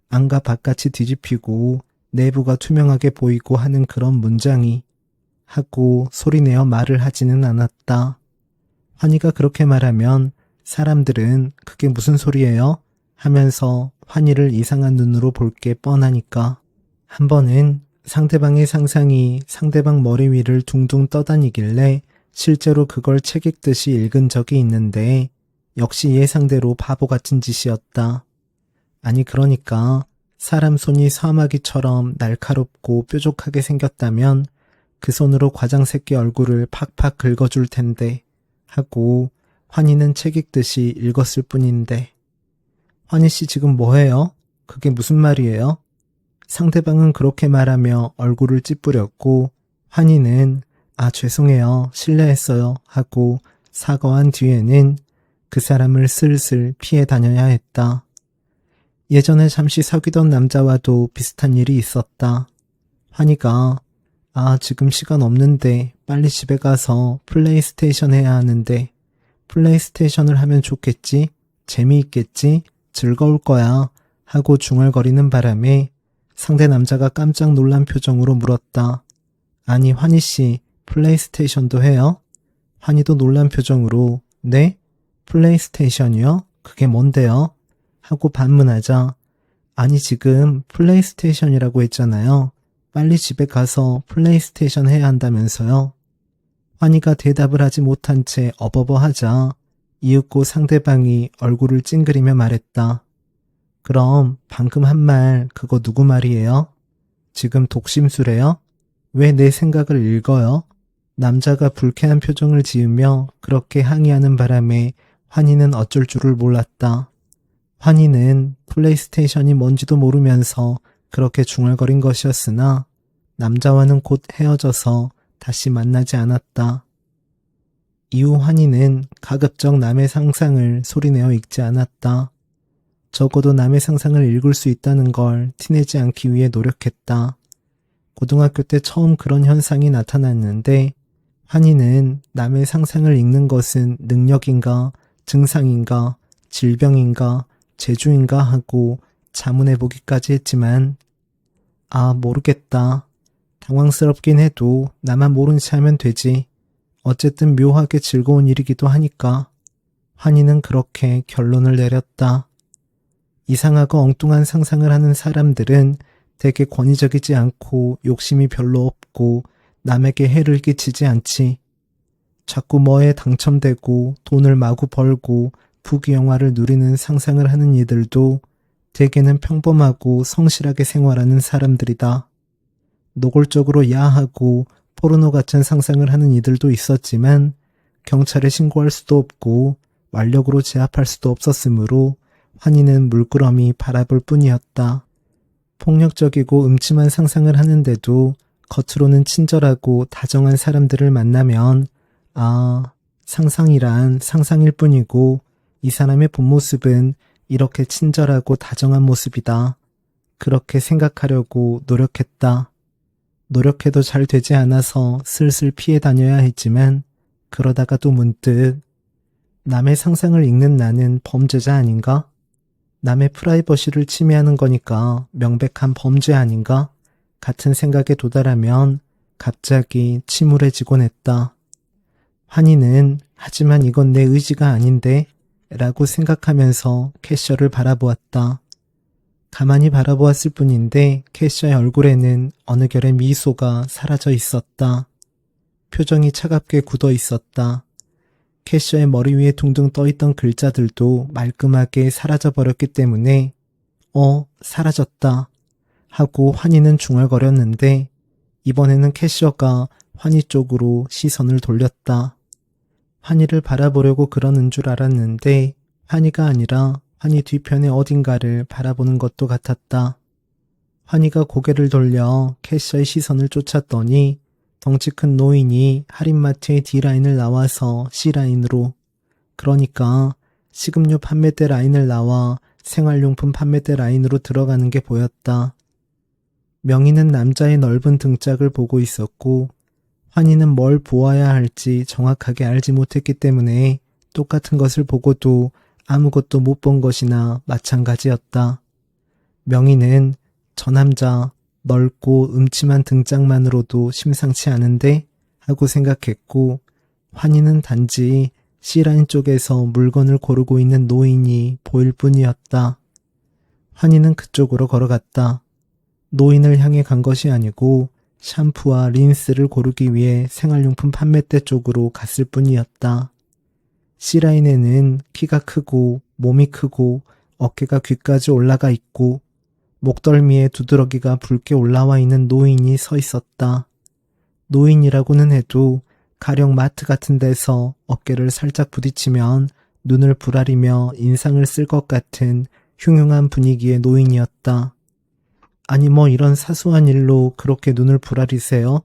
안과 바깥이 뒤집히고 내부가 투명하게 보이고 하는 그런 문장이. 하고 소리내어 말을 하지는 않았다. 환희가 그렇게 말하면 사람들은 그게 무슨 소리예요? 하면서 환희를 이상한 눈으로 볼 게 뻔하니까. 한 번은 상대방의 상상이 상대방 머리 위를 둥둥 떠다니길래 실제로 그걸 책 읽듯이 읽은 적이 있는데, 역시 예상대로 바보같은 짓이었다. 아니 그러니까 사람 손이 사마귀처럼 날카롭고 뾰족하게 생겼다면 그 손으로 과장새끼 얼굴을 팍팍 긁어줄 텐데 하고 환희는 책 읽듯이 읽었을 뿐인데. 환희씨 지금 뭐해요? 그게 무슨 말이에요? 상대방은 그렇게 말하며 얼굴을 찌푸렸고 환희는 아 죄송해요 실례했어요 하고 사과한 뒤에는 그 사람을 슬슬 피해 다녀야 했다. 예전에 잠시 사귀던 남자와도 비슷한 일이 있었다. 환희가 아 지금 시간 없는데 빨리 집에 가서 플레이스테이션 해야 하는데 플레이스테이션을 하면 좋겠지? 재미있겠지? 즐거울 거야 하고 중얼거리는 바람에 상대 남자가 깜짝 놀란 표정으로 물었다. 아니 환희씨 플레이스테이션도 해요? 환희도 놀란 표정으로 네? 플레이스테이션이요? 그게 뭔데요? 하고 반문하자 아니 지금 플레이스테이션이라고 했잖아요. 빨리 집에 가서 플레이스테이션 해야 한다면서요. 환희가 대답을 하지 못한 채 어버버하자 이윽고 상대방이 얼굴을 찡그리며 말했다. 그럼 방금 한 말 그거 누구 말이에요? 지금 독심술해요? 왜 내 생각을 읽어요? 남자가 불쾌한 표정을 지으며 그렇게 항의하는 바람에 환희는 어쩔 줄을 몰랐다. 환희는 플레이스테이션이 뭔지도 모르면서 그렇게 중얼거린 것이었으나 남자와는 곧 헤어져서 다시 만나지 않았다. 이후 환희는 가급적 남의 상상을 소리내어 읽지 않았다. 적어도 남의 상상을 읽을 수 있다는 걸 티내지 않기 위해 노력했다. 고등학교 때 처음 그런 현상이 나타났는데 환희는 남의 상상을 읽는 것은 능력인가, 증상인가, 질병인가, 재주인가 하고 자문해보기까지 했지만 모르겠다. 당황스럽긴 해도 나만 모른 체 하면 되지. 어쨌든 묘하게 즐거운 일이기도 하니까. 환희는 그렇게 결론을 내렸다. 이상하고 엉뚱한 상상을 하는 사람들은 되게 권위적이지 않고 욕심이 별로 없고 남에게 해를 끼치지 않지. 자꾸 뭐에 당첨되고 돈을 마구 벌고 부귀영화를 누리는 상상을 하는 이들도 대개는 평범하고 성실하게 생활하는 사람들이다. 노골적으로 야하고 포르노 같은 상상을 하는 이들도 있었지만 경찰에 신고할 수도 없고 완력으로 제압할 수도 없었으므로 환희는 물끄러미 바라볼 뿐이었다. 폭력적이고 음침한 상상을 하는데도 겉으로는 친절하고 다정한 사람들을 만나면 상상이란 상상일 뿐이고 이 사람의 본 모습은 이렇게 친절하고 다정한 모습이다. 그렇게 생각하려고 노력했다. 노력해도 잘 되지 않아서 슬슬 피해 다녀야 했지만 그러다가 또 문득 남의 상상을 읽는 나는 범죄자 아닌가? 남의 프라이버시를 침해하는 거니까 명백한 범죄 아닌가? 같은 생각에 도달하면 갑자기 침울해지곤 했다. 환희는 하지만 이건 내 의지가 아닌데 라고 생각하면서 캐셔를 바라보았다. 가만히 바라보았을 뿐인데 캐셔의 얼굴에는 어느 결의 미소가 사라져 있었다. 표정이 차갑게 굳어 있었다. 캐셔의 머리 위에 둥둥 떠있던 글자들도 말끔하게 사라져버렸기 때문에 사라졌다 하고 환희는 중얼거렸는데 이번에는 캐셔가 환희 쪽으로 시선을 돌렸다. 환희를 바라보려고 그러는 줄 알았는데 환희가 아니라 환희 뒤편의 어딘가를 바라보는 것도 같았다. 환희가 고개를 돌려 캐셔의 시선을 쫓았더니 덩치 큰 노인이 할인마트의 D라인을 나와서 C라인으로, 그러니까 식음료 판매대 라인을 나와 생활용품 판매대 라인으로 들어가는 게 보였다. 명희는 남자의 넓은 등짝을 보고 있었고 환희는 뭘 보아야 할지 정확하게 알지 못했기 때문에 똑같은 것을 보고도 아무것도 못 본 것이나 마찬가지였다. 명희는 저 남자 넓고 음침한 등짝만으로도 심상치 않은데 하고 생각했고 환희는 단지 C라인 쪽에서 물건을 고르고 있는 노인이 보일 뿐이었다. 환희는 그쪽으로 걸어갔다. 노인을 향해 간 것이 아니고 샴푸와 린스를 고르기 위해 생활용품 판매대 쪽으로 갔을 뿐이었다. C라인에는 키가 크고 몸이 크고 어깨가 귀까지 올라가 있고 목덜미에 두드러기가 붉게 올라와 있는 노인이 서 있었다. 노인이라고는 해도 가령 마트 같은 데서 어깨를 살짝 부딪히면 눈을 부라리며 인상을 쓸 것 같은 흉흉한 분위기의 노인이었다. 아니 이런 사소한 일로 그렇게 눈을 부라리세요?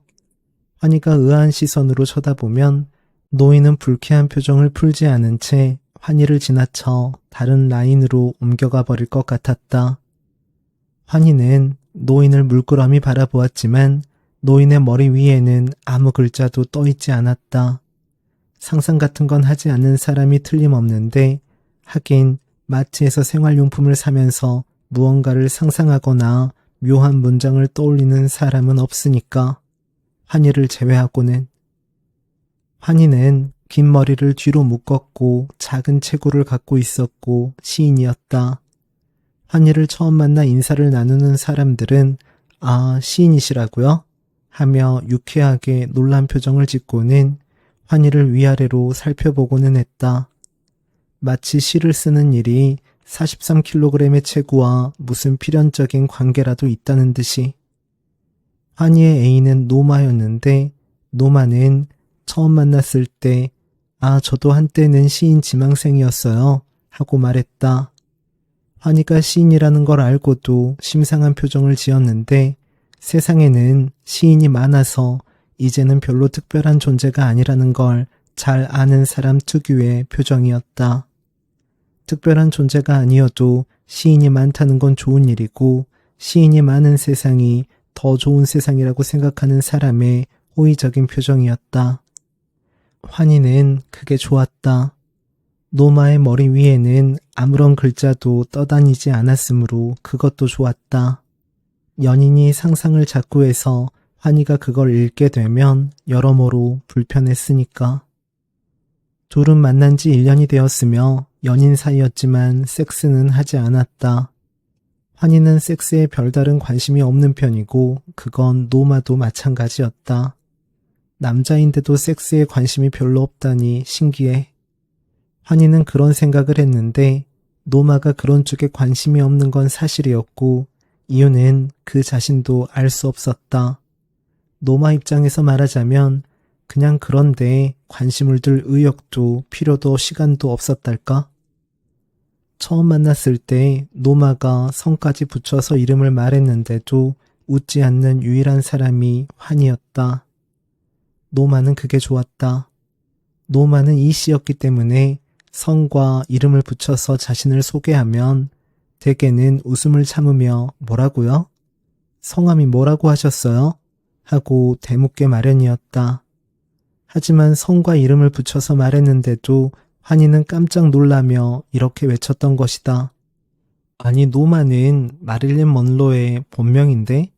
환희가 의아한 시선으로 쳐다보면 노인은 불쾌한 표정을 풀지 않은 채 환희를 지나쳐 다른 라인으로 옮겨가 버릴 것 같았다. 환희는 노인을 물끄러미 바라보았지만 노인의 머리 위에는 아무 글자도 떠있지 않았다. 상상 같은 건 하지 않는 사람이 틀림없는데 하긴 마트에서 생활용품을 사면서 무언가를 상상하거나 묘한 문장을 떠올리는 사람은 없으니까. 환희를 제외하고는. 환희는 긴 머리를 뒤로 묶었고 작은 체구를 갖고 있었고 시인이었다. 환희를 처음 만나 인사를 나누는 사람들은 시인이시라고요? 하며 유쾌하게 놀란 표정을 짓고는 환희를 위아래로 살펴보고는 했다. 마치 시를 쓰는 일이 43kg의 체구와 무슨 필연적인 관계라도 있다는 듯이. 환희의 애인은 노마였는데 노마는 처음 만났을 때 저도 한때는 시인 지망생이었어요 하고 말했다. 환희가 시인이라는 걸 알고도 심상한 표정을 지었는데 세상에는 시인이 많아서 이제는 별로 특별한 존재가 아니라는 걸 잘 아는 사람 특유의 표정이었다. 특별한 존재가 아니어도 시인이 많다는 건 좋은 일이고 시인이 많은 세상이 더 좋은 세상이라고 생각하는 사람의 호의적인 표정이었다. 환희는 그게 좋았다. 노마의 머리 위에는 아무런 글자도 떠다니지 않았으므로 그것도 좋았다. 연인이 상상을 자꾸 해서 환희가 그걸 읽게 되면 여러모로 불편했으니까. 둘은 만난 지 1년이 되었으며 연인 사이였지만 섹스는 하지 않았다. 환희는 섹스에 별다른 관심이 없는 편이고 그건 노마도 마찬가지였다. 남자인데도 섹스에 관심이 별로 없다니 신기해. 환희는 그런 생각을 했는데 노마가 그런 쪽에 관심이 없는 건 사실이었고 이유는 그 자신도 알 수 없었다. 노마 입장에서 말하자면 그냥 그런데 관심을 들 의욕도 필요도 시간도 없었달까? 처음 만났을 때 노마가 성까지 붙여서 이름을 말했는데도 웃지 않는 유일한 사람이 환희였다. 노마는 그게 좋았다. 노마는 이씨였기 때문에 성과 이름을 붙여서 자신을 소개하면 대개는 웃음을 참으며 뭐라고요? 성함이 뭐라고 하셨어요? 하고 대묻게 마련이었다. 하지만 성과 이름을 붙여서 말했는데도 환희는 깜짝 놀라며 이렇게 외쳤던 것이다. 아니, 노마는 마릴린 먼로의 본명인데?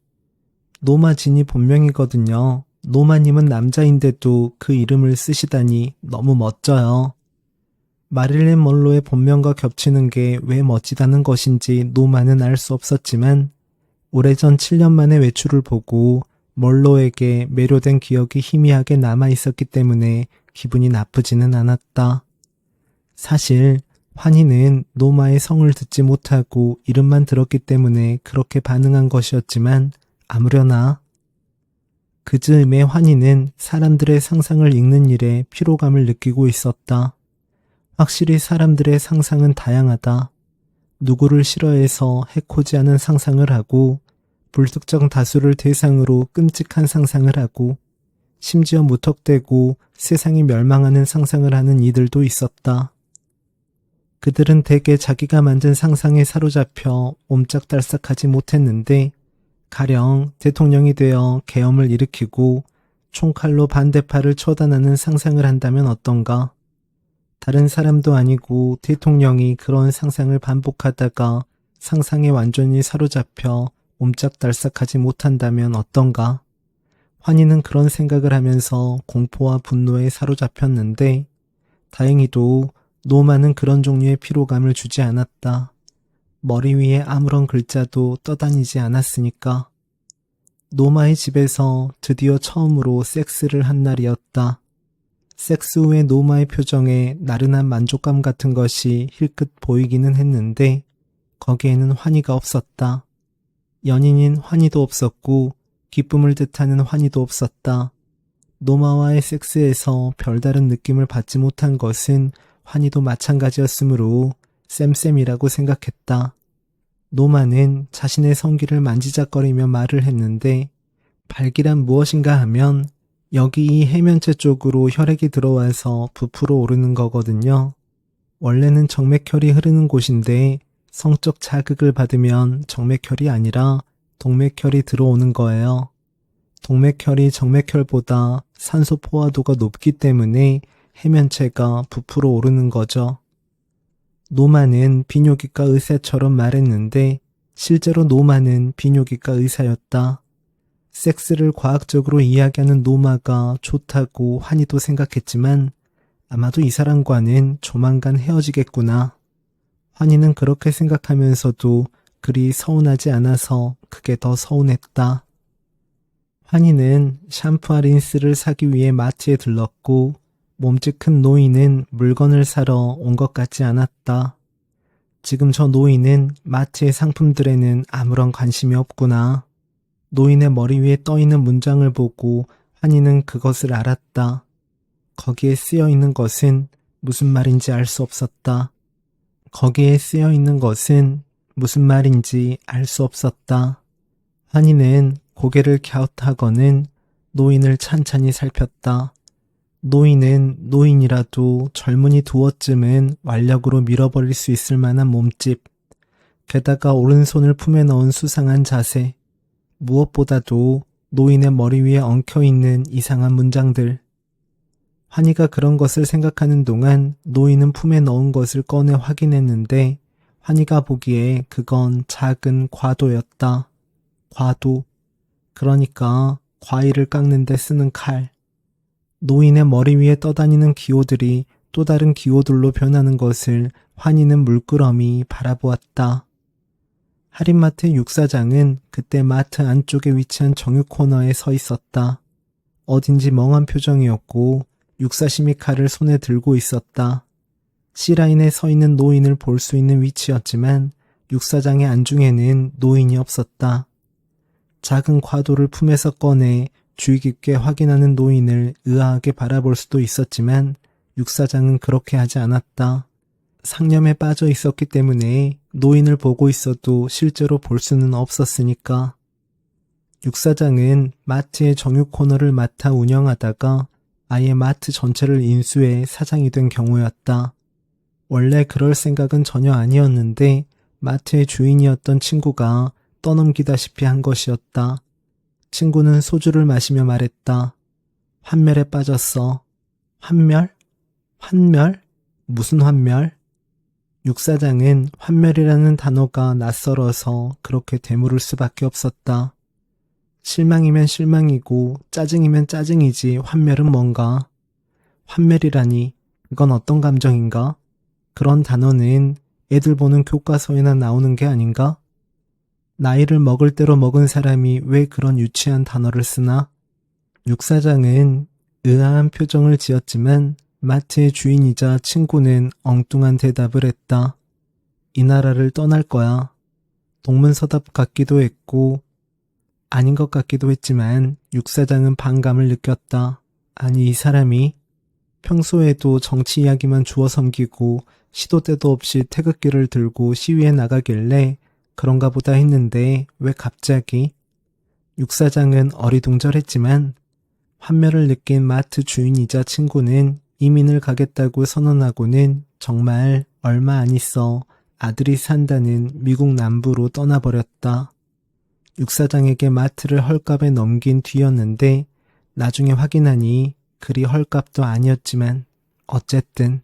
노마 진이 본명이거든요. 노마님은 남자인데도 그 이름을 쓰시다니 너무 멋져요. 마릴린 먼로의 본명과 겹치는 게 왜 멋지다는 것인지 노마는 알 수 없었지만 오래전 7년 만에 외출을 보고 먼로에게 매료된 기억이 희미하게 남아있었기 때문에 기분이 나쁘지는 않았다. 사실 환희는 노마의 성을 듣지 못하고 이름만 들었기 때문에 그렇게 반응한 것이었지만 아무려나. 그 즈음에 환희는 사람들의 상상을 읽는 일에 피로감을 느끼고 있었다. 확실히 사람들의 상상은 다양하다. 누구를 싫어해서 해코지 않은 상상을 하고 불특정 다수를 대상으로 끔찍한 상상을 하고 심지어 무턱대고 세상이 멸망하는 상상을 하는 이들도 있었다. 그들은 대개 자기가 만든 상상에 사로잡혀 옴짝달싹하지 못했는데 가령 대통령이 되어 계엄을 일으키고 총칼로 반대파를 처단하는 상상을 한다면 어떤가? 다른 사람도 아니고 대통령이 그런 상상을 반복하다가 상상에 완전히 사로잡혀 옴짝달싹하지 못한다면 어떤가? 환희는 그런 생각을 하면서 공포와 분노에 사로잡혔는데 다행히도 노마는 그런 종류의 피로감을 주지 않았다. 머리 위에 아무런 글자도 떠다니지 않았으니까. 노마의 집에서 드디어 처음으로 섹스를 한 날이었다. 섹스 후의 노마의 표정에 나른한 만족감 같은 것이 힐끗 보이기는 했는데 거기에는 환희가 없었다. 연인인 환희도 없었고 기쁨을 뜻하는 환희도 없었다. 노마와의 섹스에서 별다른 느낌을 받지 못한 것은 환희도 마찬가지였으므로 쌤쌤이라고 생각했다. 노마는 자신의 성기를 만지작거리며 말을 했는데 발기란 무엇인가 하면 여기 이 해면체 쪽으로 혈액이 들어와서 부풀어 오르는 거거든요. 원래는 정맥혈이 흐르는 곳인데 성적 자극을 받으면 정맥혈이 아니라 동맥혈이 들어오는 거예요. 동맥혈이 정맥혈보다 산소 포화도가 높기 때문에 해면체가 부풀어 오르는 거죠. 노마는 비뇨기과 의사처럼 말했는데 실제로 노마는 비뇨기과 의사였다. 섹스를 과학적으로 이야기하는 노마가 좋다고 환희도 생각했지만 아마도 이 사람과는 조만간 헤어지겠구나. 환희는 그렇게 생각하면서도 그리 서운하지 않아서 그게 더 서운했다. 환희는 샴푸와 린스를 사기 위해 마트에 들렀고 몸집 큰 노인은 물건을 사러 온 것 같지 않았다. 지금 저 노인은 마트의 상품들에는 아무런 관심이 없구나. 노인의 머리 위에 떠있는 문장을 보고 환희는 그것을 알았다. 거기에 쓰여있는 것은 무슨 말인지 알 수 없었다. 거기에 쓰여있는 것은 무슨 말인지 알 수 없었다. 환희는 고개를 갸웃하고는 노인을 찬찬히 살폈다. 노인은 노인이라도 젊은이 두어쯤은 완력으로 밀어버릴 수 있을 만한 몸집, 게다가 오른손을 품에 넣은 수상한 자세, 무엇보다도 노인의 머리 위에 엉켜있는 이상한 문장들. 환희가 그런 것을 생각하는 동안 노인은 품에 넣은 것을 꺼내 확인했는데 환희가 보기에 그건 작은 과도였다. 과도. 그러니까 과일을 깎는 데 쓰는 칼. 노인의 머리 위에 떠다니는 기호들이 또 다른 기호들로 변하는 것을 환희는 물끄러미 바라보았다. 할인마트 육사장은 그때 마트 안쪽에 위치한 정육 코너에 서 있었다. 어딘지 멍한 표정이었고 육사심이 칼을 손에 들고 있었다. C라인에 서 있는 노인을 볼 수 있는 위치였지만 육사장의 안중에는 노인이 없었다. 작은 과도를 품에서 꺼내 주의 깊게 확인하는 노인을 의아하게 바라볼 수도 있었지만 육사장은 그렇게 하지 않았다. 상념에 빠져 있었기 때문에 노인을 보고 있어도 실제로 볼 수는 없었으니까. 육사장은 마트의 정육 코너를 맡아 운영하다가 아예 마트 전체를 인수해 사장이 된 경우였다. 원래 그럴 생각은 전혀 아니었는데 마트의 주인이었던 친구가 떠넘기다시피 한 것이었다. 친구는 소주를 마시며 말했다. 환멸에 빠졌어. 환멸? 환멸? 무슨 환멸? 육사장은 환멸이라는 단어가 낯설어서 그렇게 되물을 수밖에 없었다. 실망이면 실망이고 짜증이면 짜증이지 환멸은 뭔가? 환멸이라니 그건 어떤 감정인가? 그런 단어는 애들 보는 교과서에나 나오는 게 아닌가? 나이를 먹을 대로 먹은 사람이 왜 그런 유치한 단어를 쓰나? 육사장은 의아한 표정을 지었지만 마트의 주인이자 친구는 엉뚱한 대답을 했다. 이 나라를 떠날 거야. 동문서답 같기도 했고 아닌 것 같기도 했지만 육사장은 반감을 느꼈다. 아니 이 사람이 평소에도 정치 이야기만 주워 섬기고 시도 때도 없이 태극기를 들고 시위에 나가길래 그런가 보다 했는데 왜 갑자기? 육사장은 어리둥절했지만 환멸을 느낀 마트 주인이자 친구는 이민을 가겠다고 선언하고는 정말 얼마 안 있어 아들이 산다는 미국 남부로 떠나버렸다. 육사장에게 마트를 헐값에 넘긴 뒤였는데 나중에 확인하니 그리 헐값도 아니었지만 어쨌든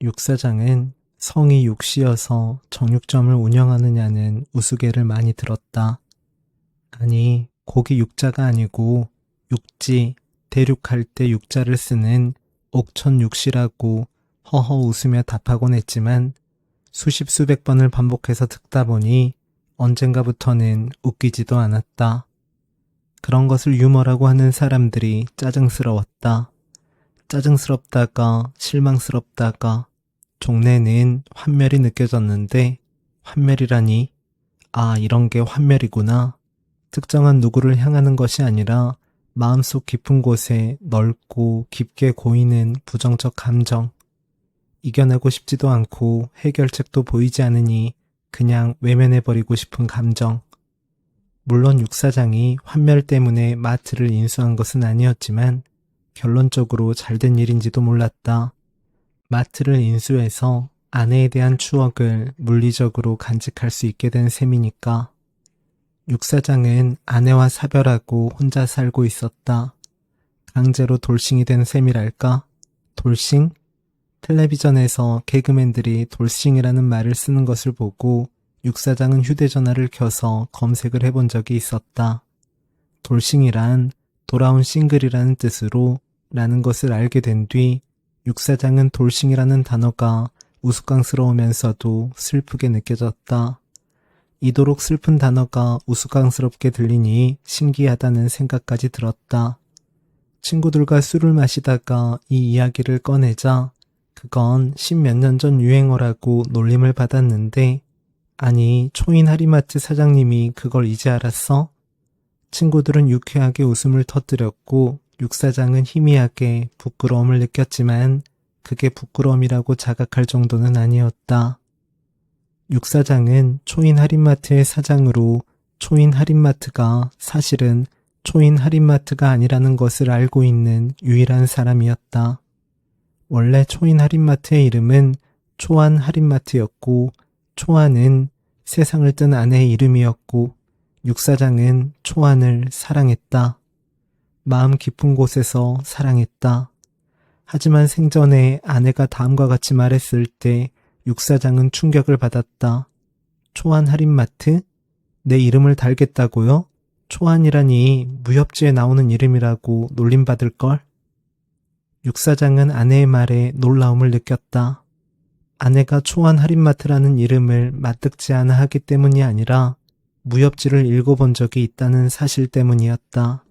육사장은 성이 육씨여서 정육점을 운영하느냐는 우스개를 많이 들었다. 아니 고기 육자가 아니고 육지, 대륙할 때 육자를 쓰는 옥천 육씨라고 허허 웃으며 답하곤 했지만 수십 수백 번을 반복해서 듣다 보니 언젠가부터는 웃기지도 않았다. 그런 것을 유머라고 하는 사람들이 짜증스러웠다. 짜증스럽다가 실망스럽다가 종래는 환멸이 느껴졌는데 환멸이라니 아 이런 게 환멸이구나. 특정한 누구를 향하는 것이 아니라 마음속 깊은 곳에 넓고 깊게 고이는 부정적 감정. 이겨내고 싶지도 않고 해결책도 보이지 않으니 그냥 외면해버리고 싶은 감정. 물론 육사장이 환멸 때문에 마트를 인수한 것은 아니었지만 결론적으로 잘된 일인지도 몰랐다. 마트를 인수해서 아내에 대한 추억을 물리적으로 간직할 수 있게 된 셈이니까. 육사장은 아내와 사별하고 혼자 살고 있었다. 강제로 돌싱이 된 셈이랄까? 돌싱? 텔레비전에서 개그맨들이 돌싱이라는 말을 쓰는 것을 보고 육사장은 휴대전화를 켜서 검색을 해본 적이 있었다. 돌싱이란 돌아온 싱글이라는 뜻으로 라는 것을 알게 된 뒤 육사장은 돌싱이라는 단어가 우스꽝스러우면서도 슬프게 느껴졌다. 이토록 슬픈 단어가 우스꽝스럽게 들리니 신기하다는 생각까지 들었다. 친구들과 술을 마시다가 이 이야기를 꺼내자 그건 십몇 년 전 유행어라고 놀림을 받았는데 아니 초인 하리마트 사장님이 그걸 이제 알았어? 친구들은 유쾌하게 웃음을 터뜨렸고 육사장은 희미하게 부끄러움을 느꼈지만 그게 부끄러움이라고 자각할 정도는 아니었다. 육사장은 초인 할인마트의 사장으로 초인 할인마트가 사실은 초인 할인마트가 아니라는 것을 알고 있는 유일한 사람이었다. 원래 초인 할인마트의 이름은 초안 할인마트였고 초안은 세상을 뜬 아내의 이름이었고 육사장은 초안을 사랑했다. 마음 깊은 곳에서 사랑했다. 하지만 생전에 아내가 다음과 같이 말했을 때 육사장은 충격을 받았다. 초안 할인마트? 내 이름을 달겠다고요? 초안이라니 무협지에 나오는 이름이라고 놀림받을걸? 육사장은 아내의 말에 놀라움을 느꼈다. 아내가 초안 할인마트라는 이름을 맞득지 않아 하기 때문이 아니라 무협지를 읽어본 적이 있다는 사실 때문이었다.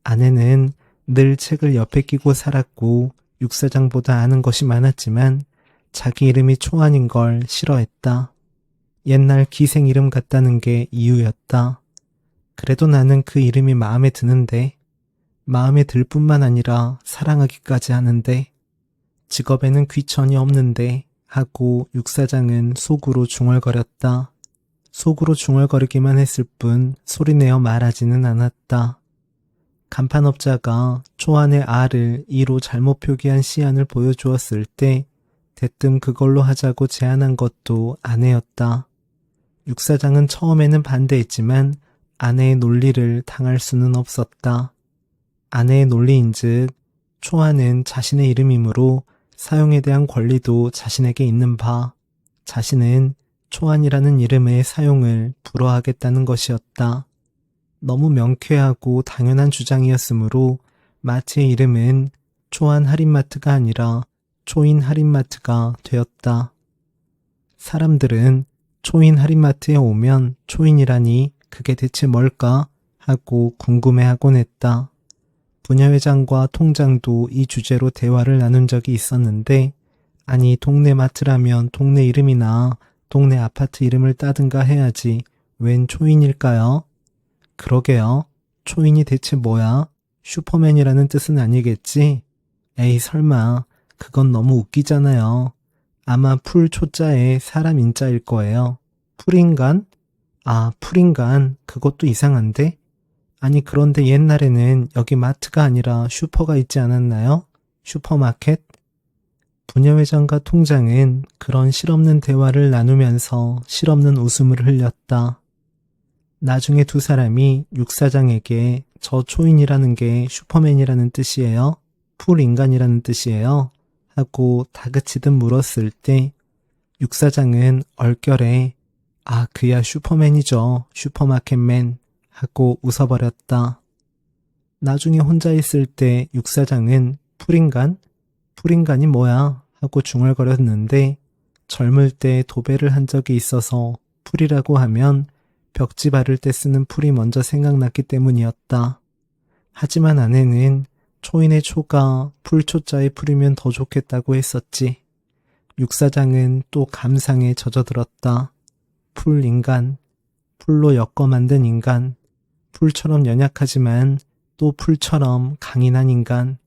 아내는 늘 책을 옆에 끼고 살았고 육사장보다 아는 것이 많았지만 자기 이름이 초안인 걸 싫어했다. 옛날 기생 이름 같다는 게 이유였다. 그래도 나는 그 이름이 마음에 드는데, 마음에 들 뿐만 아니라 사랑하기까지 하는데, 직업에는 귀천이 없는데 하고 육사장은 속으로 중얼거렸다. 속으로 중얼거리기만 했을 뿐 소리내어 말하지는 않았다. 간판업자가 초안의 R을 E로 잘못 표기한 시안을 보여주었을 때 대뜸 그걸로 하자고 제안한 것도 아내였다. 육사장은 처음에는 반대했지만 아내의 논리를 당할 수는 없었다. 아내의 논리인즉 초안은 자신의 이름이므로 사용에 대한 권리도 자신에게 있는 바, 자신은 초안이라는 이름의 사용을 불허하겠다는 것이었다. 너무 명쾌하고 당연한 주장이었으므로 마트의 이름은 초안 할인마트가 아니라 초인 할인마트가 되었다. 사람들은 초인 할인마트에 오면 초인이라니 그게 대체 뭘까 하고 궁금해하곤 했다. 부녀회장과 통장도 이 주제로 대화를 나눈 적이 있었는데, 아니 동네 마트라면 동네 이름이나 동네 아파트 이름을 따든가 해야지 웬 초인일까요? 그러게요. 초인이 대체 뭐야? 슈퍼맨이라는 뜻은 아니겠지? 에이 설마 그건 너무 웃기잖아요. 아마 풀 초자에 사람 인자일 거예요. 풀인간? 아, 풀인간. 그것도 이상한데? 아니 그런데 옛날에는 여기 마트가 아니라 슈퍼가 있지 않았나요? 슈퍼마켓? 부녀회장과 통장은 그런 실없는 대화를 나누면서 실없는 웃음을 흘렸다. 나중에 두 사람이 육사장에게 저 초인이라는 게 슈퍼맨이라는 뜻이에요? 풀인간이라는 뜻이에요? 하고 다그치듯 물었을 때 육사장은 얼결에 아 그야 슈퍼맨이죠. 슈퍼마켓맨 하고 웃어버렸다. 나중에 혼자 있을 때 육사장은 풀인간? 풀인간이 뭐야? 하고 중얼거렸는데 젊을 때 도배를 한 적이 있어서 풀이라고 하면 벽지 바를 때 쓰는 풀이 먼저 생각났기 때문이었다. 하지만 아내는 초인의 초가 풀초자에 풀이면 더 좋겠다고 했었지. 육사장은 또 감상에 젖어들었다. 풀인간, 풀로 엮어 만든 인간, 풀처럼 연약하지만 또 풀처럼 강인한 인간,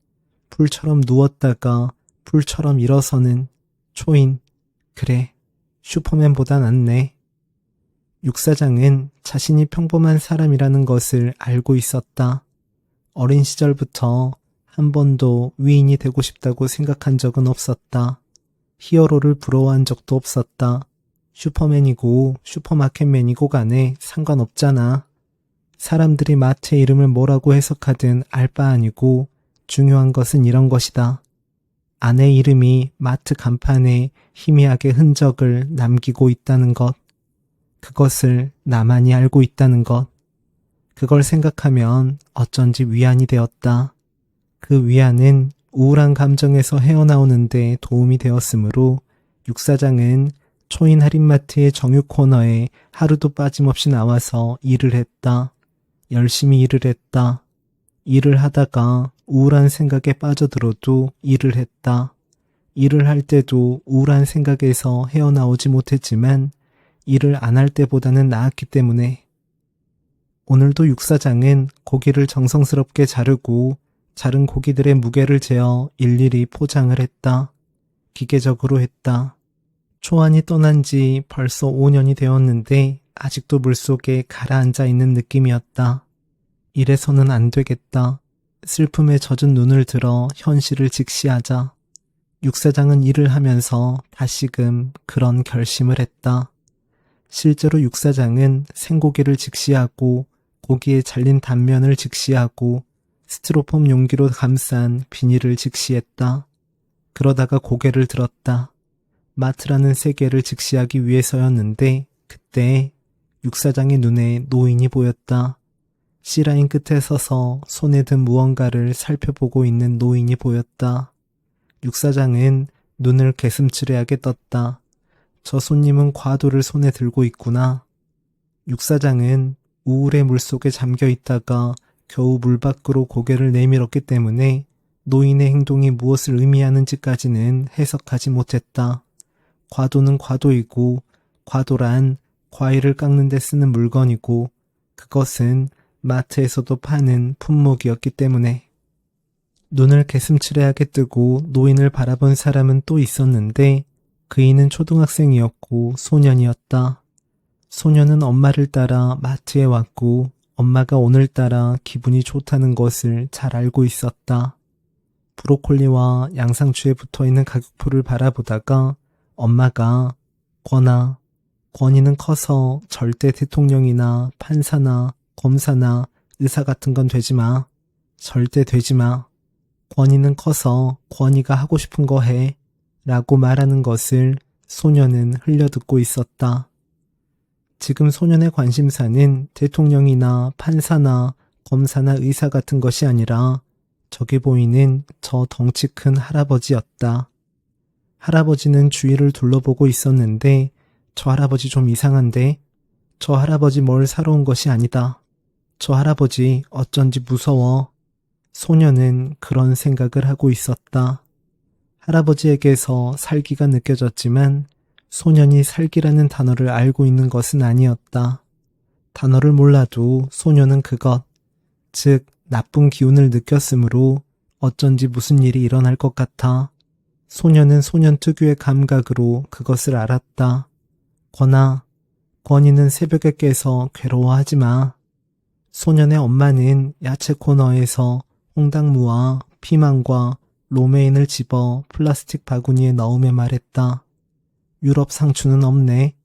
풀처럼 누웠다가 풀처럼 일어서는 초인. 그래, 슈퍼맨보다 낫네. 육사장은 자신이 평범한 사람이라는 것을 알고 있었다. 어린 시절부터 한 번도 위인이 되고 싶다고 생각한 적은 없었다. 히어로를 부러워한 적도 없었다. 슈퍼맨이고 슈퍼마켓맨이고 간에 상관없잖아. 사람들이 마트의 이름을 뭐라고 해석하든 알 바 아니고 중요한 것은 이런 것이다. 아내 이름이 마트 간판에 희미하게 흔적을 남기고 있다는 것. 그것을 나만이 알고 있다는 것. 그걸 생각하면 어쩐지 위안이 되었다. 그 위안은 우울한 감정에서 헤어나오는데 도움이 되었으므로 육사장은 초인 할인마트의 정육 코너에 하루도 빠짐없이 나와서 일을 했다. 열심히 일을 했다. 일을 하다가 우울한 생각에 빠져들어도 일을 했다. 일을 할 때도 우울한 생각에서 헤어나오지 못했지만 일을 안 할 때보다는 나았기 때문에 오늘도 육사장은 고기를 정성스럽게 자르고 자른 고기들의 무게를 재어 일일이 포장을 했다. 기계적으로 했다. 초안이 떠난 지 벌써 5년이 되었는데 아직도 물속에 가라앉아 있는 느낌이었다. 이래서는 안 되겠다. 슬픔에 젖은 눈을 들어 현실을 직시하자. 육사장은 일을 하면서 다시금 그런 결심을 했다. 실제로 육사장은 생고기를 직시하고 고기에 잘린 단면을 직시하고 스티로폼 용기로 감싼 비닐을 직시했다. 그러다가 고개를 들었다. 마트라는 세계를 직시하기 위해서였는데 그때 육사장의 눈에 노인이 보였다. C라인 끝에 서서 손에 든 무언가를 살펴보고 있는 노인이 보였다. 육사장은 눈을 개슴츠레하게 떴다. 저 손님은 과도를 손에 들고 있구나. 육사장은 우울의 물속에 잠겨 있다가 겨우 물 밖으로 고개를 내밀었기 때문에 노인의 행동이 무엇을 의미하는지까지는 해석하지 못했다. 과도는 과도이고 과도란 과일을 깎는 데 쓰는 물건이고 그것은 마트에서도 파는 품목이었기 때문에. 눈을 개슴츠레하게 뜨고 노인을 바라본 사람은 또 있었는데 그이는 초등학생이었고 소년이었다. 소년은 엄마를 따라 마트에 왔고 엄마가 오늘따라 기분이 좋다는 것을 잘 알고 있었다. 브로콜리와 양상추에 붙어있는 가격표를 바라보다가 엄마가 권이는 커서 절대 대통령이나 판사나 검사나 의사 같은 건 되지 마. 절대 되지 마. 권이는 커서 권이가 하고 싶은 거 해. 라고 말하는 것을 소년은 흘려듣고 있었다. 지금 소년의 관심사는 대통령이나 판사나 검사나 의사 같은 것이 아니라 저기 보이는 저 덩치 큰 할아버지였다. 할아버지는 주위를 둘러보고 있었는데 저 할아버지 좀 이상한데? 저 할아버지 뭘 사러 온 것이 아니다. 저 할아버지 어쩐지 무서워. 소년은 그런 생각을 하고 있었다. 할아버지에게서 살기가 느껴졌지만 소년이 살기라는 단어를 알고 있는 것은 아니었다. 단어를 몰라도 소년은 그것, 즉 나쁜 기운을 느꼈으므로 어쩐지 무슨 일이 일어날 것 같아. 소년은 소년 특유의 감각으로 그것을 알았다. 권이는 새벽에 깨서 괴로워하지 마. 소년의 엄마는 야채 코너에서 홍당무와 피망과 로메인을 집어 플라스틱 바구니에 넣으며 말했다. 유럽 상추는 없네.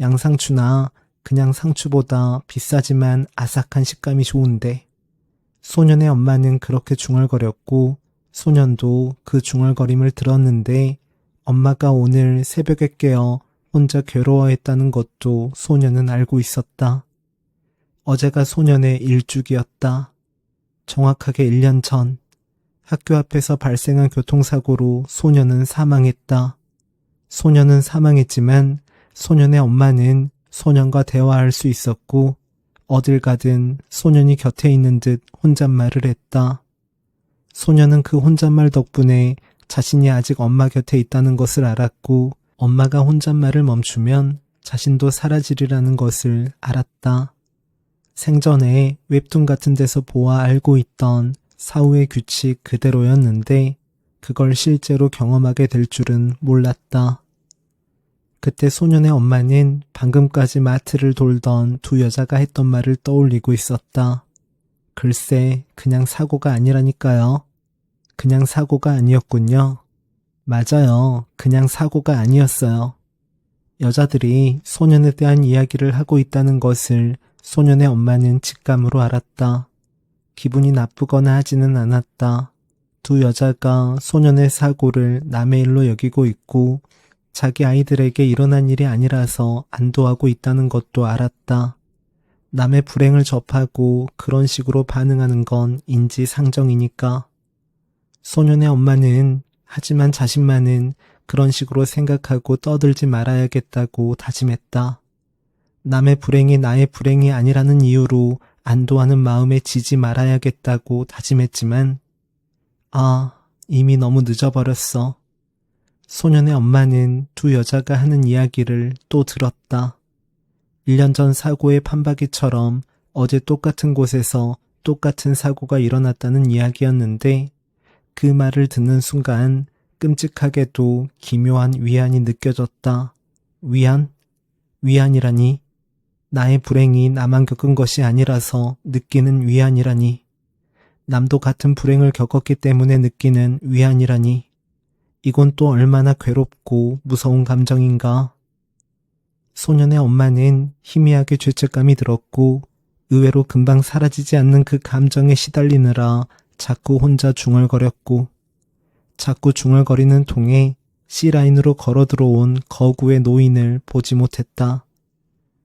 양상추나 그냥 상추보다 비싸지만 아삭한 식감이 좋은데. 소년의 엄마는 그렇게 중얼거렸고 소년도 그 중얼거림을 들었는데 엄마가 오늘 새벽에 깨어 혼자 괴로워했다는 것도 소년은 알고 있었다. 어제가 소년의 일주기였다. 정확하게 1년 전 학교 앞에서 발생한 교통사고로 소년은 사망했다. 소년은 사망했지만 소년의 엄마는 소년과 대화할 수 있었고 어딜 가든 소년이 곁에 있는 듯 혼잣말을 했다. 소년은 그 혼잣말 덕분에 자신이 아직 엄마 곁에 있다는 것을 알았고 엄마가 혼잣말을 멈추면 자신도 사라지리라는 것을 알았다. 생전에 웹툰 같은 데서 보아 알고 있던 사후의 규칙 그대로였는데 그걸 실제로 경험하게 될 줄은 몰랐다. 그때 소년의 엄마는 방금까지 마트를 돌던 두 여자가 했던 말을 떠올리고 있었다. 글쎄, 그냥 사고가 아니라니까요. 그냥 사고가 아니었군요. 맞아요. 그냥 사고가 아니었어요. 여자들이 소년에 대한 이야기를 하고 있다는 것을 소년의 엄마는 직감으로 알았다. 기분이 나쁘거나 하지는 않았다. 두 여자가 소년의 사고를 남의 일로 여기고 있고 자기 아이들에게 일어난 일이 아니라서 안도하고 있다는 것도 알았다. 남의 불행을 접하고 그런 식으로 반응하는 건 인지상정이니까. 소년의 엄마는 하지만 자신만은 그런 식으로 생각하고 떠들지 말아야겠다고 다짐했다. 남의 불행이 나의 불행이 아니라는 이유로 안도하는 마음에 지지 말아야겠다고 다짐했지만 이미 너무 늦어버렸어. 소년의 엄마는 두 여자가 하는 이야기를 또 들었다. 1년 전 사고의 판박이처럼 어제 똑같은 곳에서 똑같은 사고가 일어났다는 이야기였는데 그 말을 듣는 순간 끔찍하게도 기묘한 위안이 느껴졌다. 위안? 위안이라니? 나의 불행이 나만 겪은 것이 아니라서 느끼는 위안이라니. 남도 같은 불행을 겪었기 때문에 느끼는 위안이라니. 이건 또 얼마나 괴롭고 무서운 감정인가. 소년의 엄마는 희미하게 죄책감이 들었고 의외로 금방 사라지지 않는 그 감정에 시달리느라 자꾸 혼자 중얼거렸고 자꾸 중얼거리는 통에 C라인으로 걸어 들어온 거구의 노인을 보지 못했다.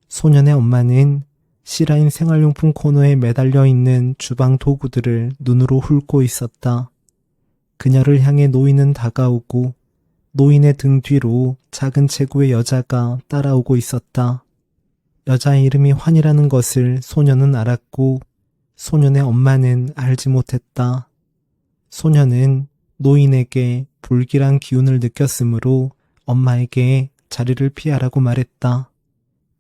소년의 엄마는 C라인 생활용품 코너에 매달려 있는 주방 도구들을 눈으로 훑고 있었다. 그녀를 향해 노인은 다가오고 노인의 등 뒤로 작은 체구의 여자가 따라오고 있었다. 여자의 이름이 환이라는 것을 소년은 알았고 소년의 엄마는 알지 못했다. 소년은 노인에게 불길한 기운을 느꼈으므로 엄마에게 자리를 피하라고 말했다.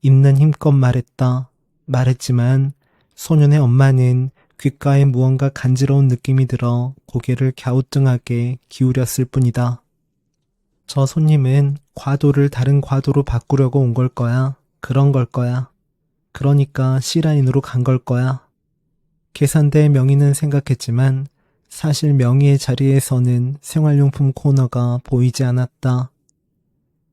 있는 힘껏 말했다. 말했지만 소년의 엄마는 귓가에 무언가 간지러운 느낌이 들어 고개를 갸우뚱하게 기울였을 뿐이다. 저 손님은 과도를 다른 과도로 바꾸려고 온 걸 거야. 그런 걸 거야. 그러니까 C라인으로 간 걸 거야. 계산대의 명의는 생각했지만 사실 명의의 자리에서는 생활용품 코너가 보이지 않았다.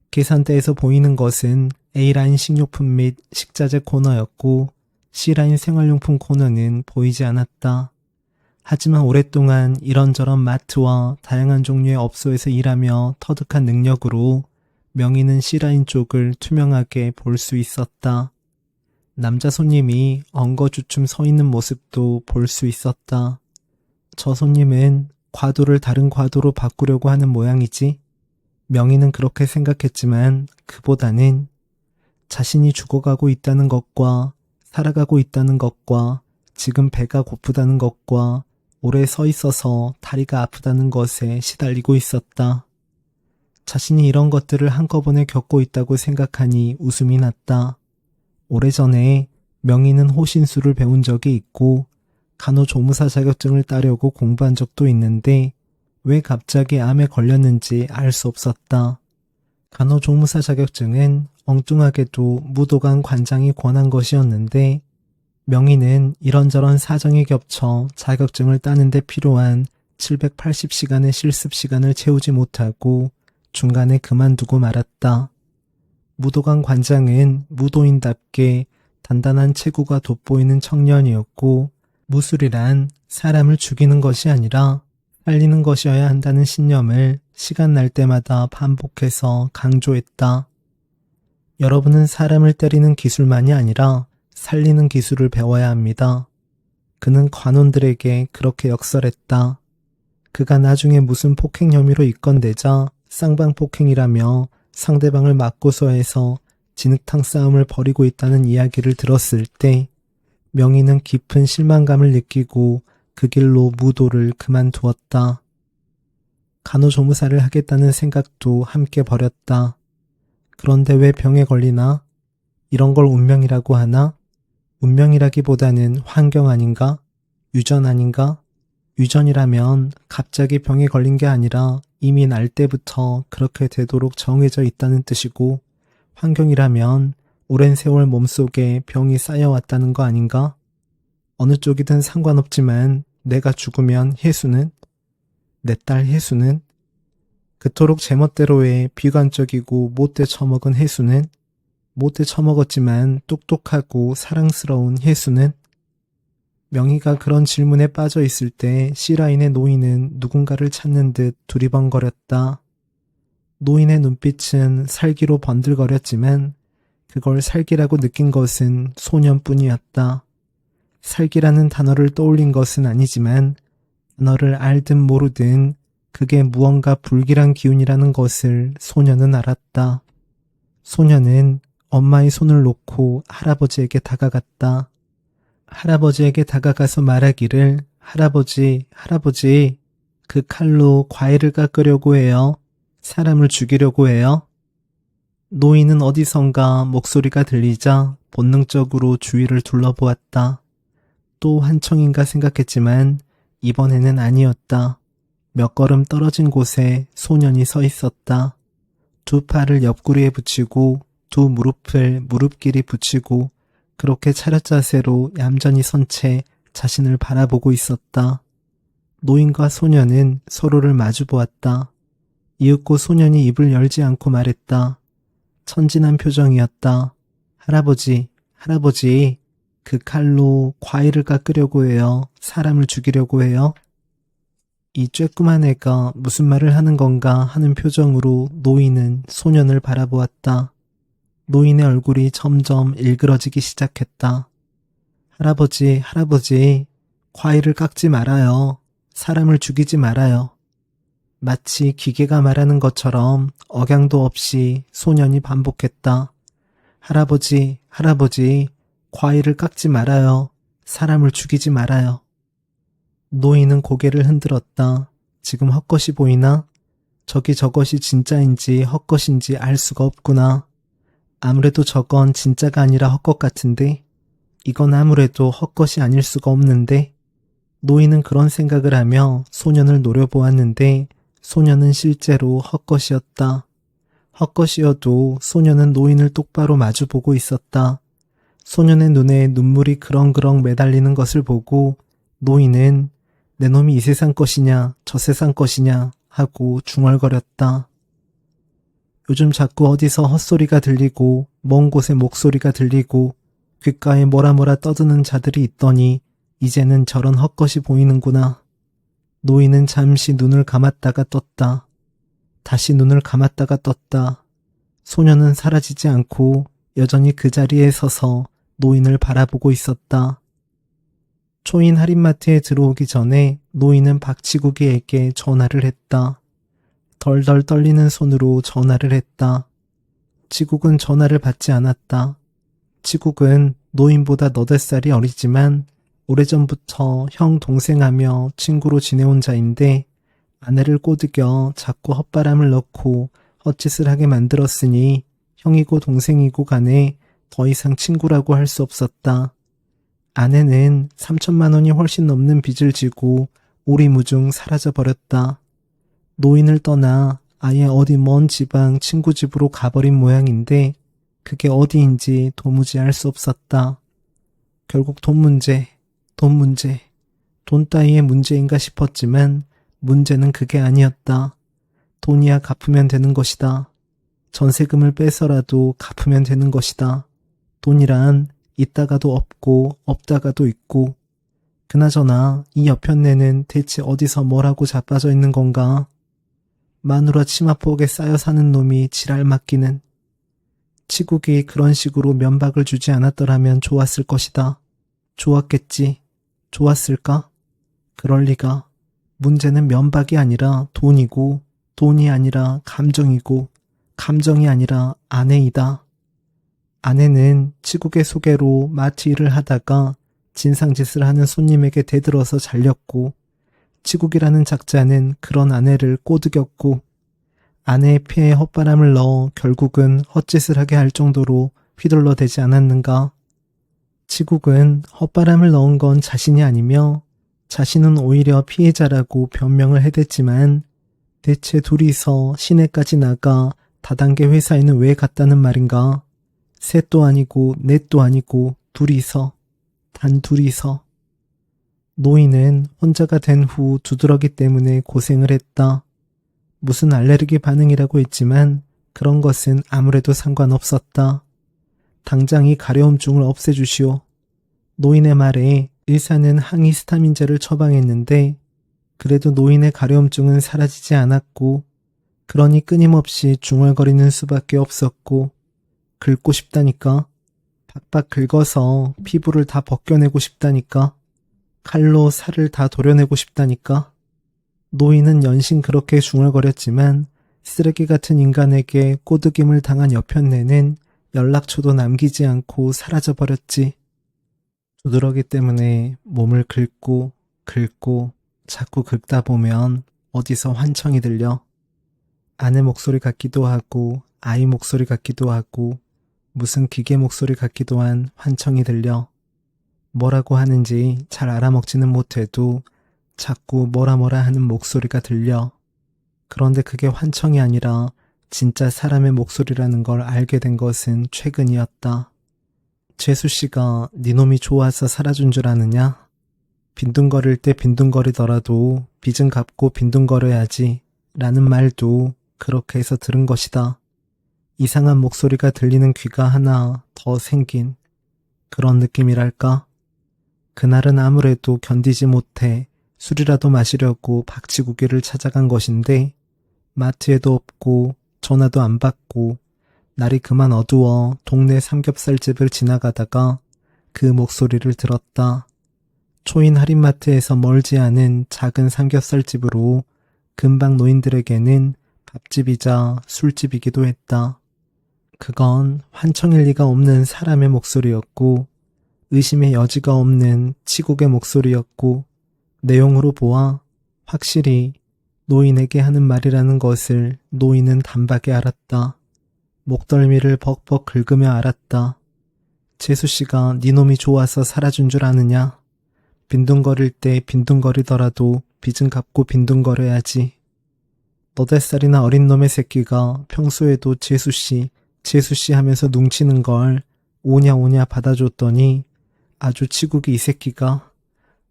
계산대에서 보이는 것은 A라인 식료품 및 식자재 코너였고 C라인 생활용품 코너는 보이지 않았다. 하지만 오랫동안 이런저런 마트와 다양한 종류의 업소에서 일하며 터득한 능력으로 명의는 C라인 쪽을 투명하게 볼 수 있었다. 남자 손님이 엉거주춤 서 있는 모습도 볼 수 있었다. 저 손님은 과도를 다른 과도로 바꾸려고 하는 모양이지. 명의는 그렇게 생각했지만 그보다는 자신이 죽어가고 있다는 것과 살아가고 있다는 것과 지금 배가 고프다는 것과 오래 서 있어서 다리가 아프다는 것에 시달리고 있었다. 자신이 이런 것들을 한꺼번에 겪고 있다고 생각하니 웃음이 났다. 오래전에 명의는 호신술을 배운 적이 있고 간호조무사 자격증을 따려고 공부한 적도 있는데 왜 갑자기 암에 걸렸는지 알 수 없었다. 간호조무사 자격증은 엉뚱하게도 무도관 관장이 권한 것이었는데 명의는 이런저런 사정이 겹쳐 자격증을 따는 데 필요한 780시간의 실습 시간을 채우지 못하고 중간에 그만두고 말았다. 무도관 관장은 무도인답게 단단한 체구가 돋보이는 청년이었고 무술이란 사람을 죽이는 것이 아니라 살리는 것이어야 한다는 신념을 시간 날 때마다 반복해서 강조했다. 여러분은 사람을 때리는 기술만이 아니라 살리는 기술을 배워야 합니다. 그는 관원들에게 그렇게 역설했다. 그가 나중에 무슨 폭행 혐의로 입건되자 쌍방폭행이라며 상대방을 맞고서 해서 진흙탕 싸움을 벌이고 있다는 이야기를 들었을 때 명의는 깊은 실망감을 느끼고 그 길로 무도를 그만두었다. 간호조무사를 하겠다는 생각도 함께 버렸다. 그런데 왜 병에 걸리나? 이런 걸 운명이라고 하나? 운명이라기보다는 환경 아닌가? 유전 아닌가? 유전이라면 갑자기 병에 걸린 게 아니라 이미 날 때부터 그렇게 되도록 정해져 있다는 뜻이고 환경이라면 오랜 세월 몸속에 병이 쌓여왔다는 거 아닌가? 어느 쪽이든 상관없지만 내가 죽으면 혜수는? 내 딸 혜수는? 그토록 제멋대로의 비관적이고 못돼 처먹은 혜수는? 못돼 처먹었지만 똑똑하고 사랑스러운 혜수는? 명희가 그런 질문에 빠져 있을 때 C라인의 노인은 누군가를 찾는 듯 두리번거렸다. 노인의 눈빛은 살기로 번들거렸지만 그걸 살기라고 느낀 것은 소년뿐이었다. 살기라는 단어를 떠올린 것은 아니지만 단어를 알든 모르든 그게 무언가 불길한 기운이라는 것을 소년은 알았다. 소년은 엄마의 손을 놓고 할아버지에게 다가갔다. 할아버지에게 다가가서 말하기를 할아버지, 할아버지, 그 칼로 과일을 깎으려고 해요. 사람을 죽이려고 해요. 노인은 어디선가 목소리가 들리자 본능적으로 주위를 둘러보았다. 또 한청인가 생각했지만 이번에는 아니었다. 몇 걸음 떨어진 곳에 소년이 서 있었다. 두 팔을 옆구리에 붙이고 두 무릎을 무릎끼리 붙이고 그렇게 차렷자세로 얌전히 선 채 자신을 바라보고 있었다. 노인과 소년은 서로를 마주보았다. 이윽고 소년이 입을 열지 않고 말했다. 천진한 표정이었다. 할아버지, 할아버지, 그 칼로 과일을 깎으려고 해요. 사람을 죽이려고 해요. 이 쬐끄만 애가 무슨 말을 하는 건가 하는 표정으로 노인은 소년을 바라보았다. 노인의 얼굴이 점점 일그러지기 시작했다. 할아버지, 할아버지, 과일을 깎지 말아요. 사람을 죽이지 말아요. 마치 기계가 말하는 것처럼 억양도 없이 소년이 반복했다. 할아버지, 할아버지, 과일을 깎지 말아요. 사람을 죽이지 말아요. 노인은 고개를 흔들었다. 지금 헛것이 보이나? 저것이 진짜인지 헛것인지 알 수가 없구나. 아무래도 저건 진짜가 아니라 헛것 같은데? 이건 아무래도 헛것이 아닐 수가 없는데? 노인은 그런 생각을 하며 소년을 노려보았는데 소년은 실제로 헛것이었다. 헛것이어도 소년은 노인을 똑바로 마주보고 있었다. 소년의 눈에 눈물이 그렁그렁 매달리는 것을 보고 노인은 내 놈이 이 세상 것이냐 저 세상 것이냐 하고 중얼거렸다. 요즘 자꾸 어디서 헛소리가 들리고 먼 곳에 목소리가 들리고 귓가에 뭐라 떠드는 자들이 있더니 이제는 저런 헛것이 보이는구나. 노인은 잠시 눈을 감았다가 떴다. 다시 눈을 감았다가 떴다. 소년은 사라지지 않고 여전히 그 자리에 서서 노인을 바라보고 있었다. 초인 할인마트에 들어오기 전에 노인은 박치국이에게 전화를 했다. 덜덜 떨리는 손으로 전화를 했다. 치국은 전화를 받지 않았다. 치국은 노인보다 8살이 어리지만 오래전부터 형 동생하며 친구로 지내온 자인데 아내를 꼬드겨 자꾸 헛바람을 넣고 헛짓을 하게 만들었으니 형이고 동생이고 간에 더 이상 친구라고 할 수 없었다. 아내는 3천만 원이 훨씬 넘는 빚을 지고 오리무중 사라져버렸다. 노인을 떠나 아예 어디 먼 지방 친구 집으로 가버린 모양인데 그게 어디인지 도무지 알 수 없었다. 결국 돈 문제, 돈 따위의 문제인가 싶었지만 문제는 그게 아니었다. 돈이야 갚으면 되는 것이다. 전세금을 빼서라도 갚으면 되는 것이다. 돈이란 있다가도 없고 없다가도 있고 그나저나 이 여편네는 대체 어디서 뭐라고 자빠져 있는 건가? 마누라 치마폭에 쌓여 사는 놈이 지랄 맞기는. 치국이 그런 식으로 면박을 주지 않았더라면 좋았을 것이다. 좋았겠지. 좋았을까? 그럴 리가. 문제는 면박이 아니라 돈이고 돈이 아니라 감정이고 감정이 아니라 아내이다. 아내는 치국의 소개로 마트 일을 하다가 진상짓을 하는 손님에게 대들어서 잘렸고 치국이라는 작자는 그런 아내를 꼬드겼고 아내의 폐에 헛바람을 넣어 결국은 헛짓을 하게 할 정도로 휘둘러 대지 않았는가. 치국은 헛바람을 넣은 건 자신이 아니며 자신은 오히려 피해자라고 변명을 해댔지만 대체 둘이서 시내까지 나가 다단계 회사에는 왜 갔다는 말인가. 셋도 아니고 넷도 아니고 둘이서, 단 둘이서. 노인은 혼자가 된 후 두드러기 때문에 고생을 했다. 무슨 알레르기 반응이라고 했지만 그런 것은 아무래도 상관없었다. 당장 이 가려움증을 없애주시오. 노인의 말에 의사는 항히스타민제를 처방했는데 그래도 노인의 가려움증은 사라지지 않았고 그러니 끊임없이 중얼거리는 수밖에 없었고 긁고 싶다니까. 박박 긁어서 피부를 다 벗겨내고 싶다니까. 칼로 살을 다 도려내고 싶다니까. 노인은 연신 그렇게 중얼거렸지만 쓰레기 같은 인간에게 꼬드김을 당한 여편네는 연락처도 남기지 않고 사라져버렸지. 두드러기 때문에 몸을 긁고 자꾸 긁다 보면 어디서 환청이 들려. 아내 목소리 같기도 하고 아이 목소리 같기도 하고 무슨 기계 목소리 같기도 한 환청이 들려. 뭐라고 하는지 잘 알아먹지는 못해도 자꾸 뭐라 하는 목소리가 들려. 그런데 그게 환청이 아니라 진짜 사람의 목소리라는 걸 알게 된 것은 최근이었다. 재수씨가 네 놈이 좋아서 살아준 줄 아느냐? 빈둥거릴 때 빈둥거리더라도 빚은 갚고 빈둥거려야지 라는 말도 그렇게 해서 들은 것이다. 이상한 목소리가 들리는 귀가 하나 더 생긴 그런 느낌이랄까? 그날은 아무래도 견디지 못해 술이라도 마시려고 박치구기를 찾아간 것인데 마트에도 없고 전화도 안 받고 날이 그만 어두워 동네 삼겹살집을 지나가다가 그 목소리를 들었다. 초인 할인마트에서 멀지 않은 작은 삼겹살집으로 근방 노인들에게는 밥집이자 술집이기도 했다. 그건 환청일 리가 없는 사람의 목소리였고 의심의 여지가 없는 치국의 목소리였고 내용으로 보아 확실히 노인에게 하는 말이라는 것을 노인은 단박에 알았다. 목덜미를 벅벅 긁으며 알았다. 재수씨가 네 놈이 좋아서 살아준 줄 아느냐? 빈둥거릴 때 빈둥거리더라도 빚은 갚고 빈둥거려야지. 너댓 살이나 어린 놈의 새끼가 평소에도 재수씨 하면서 뭉치는 걸 오냐 받아줬더니 아주 치국이 이 새끼가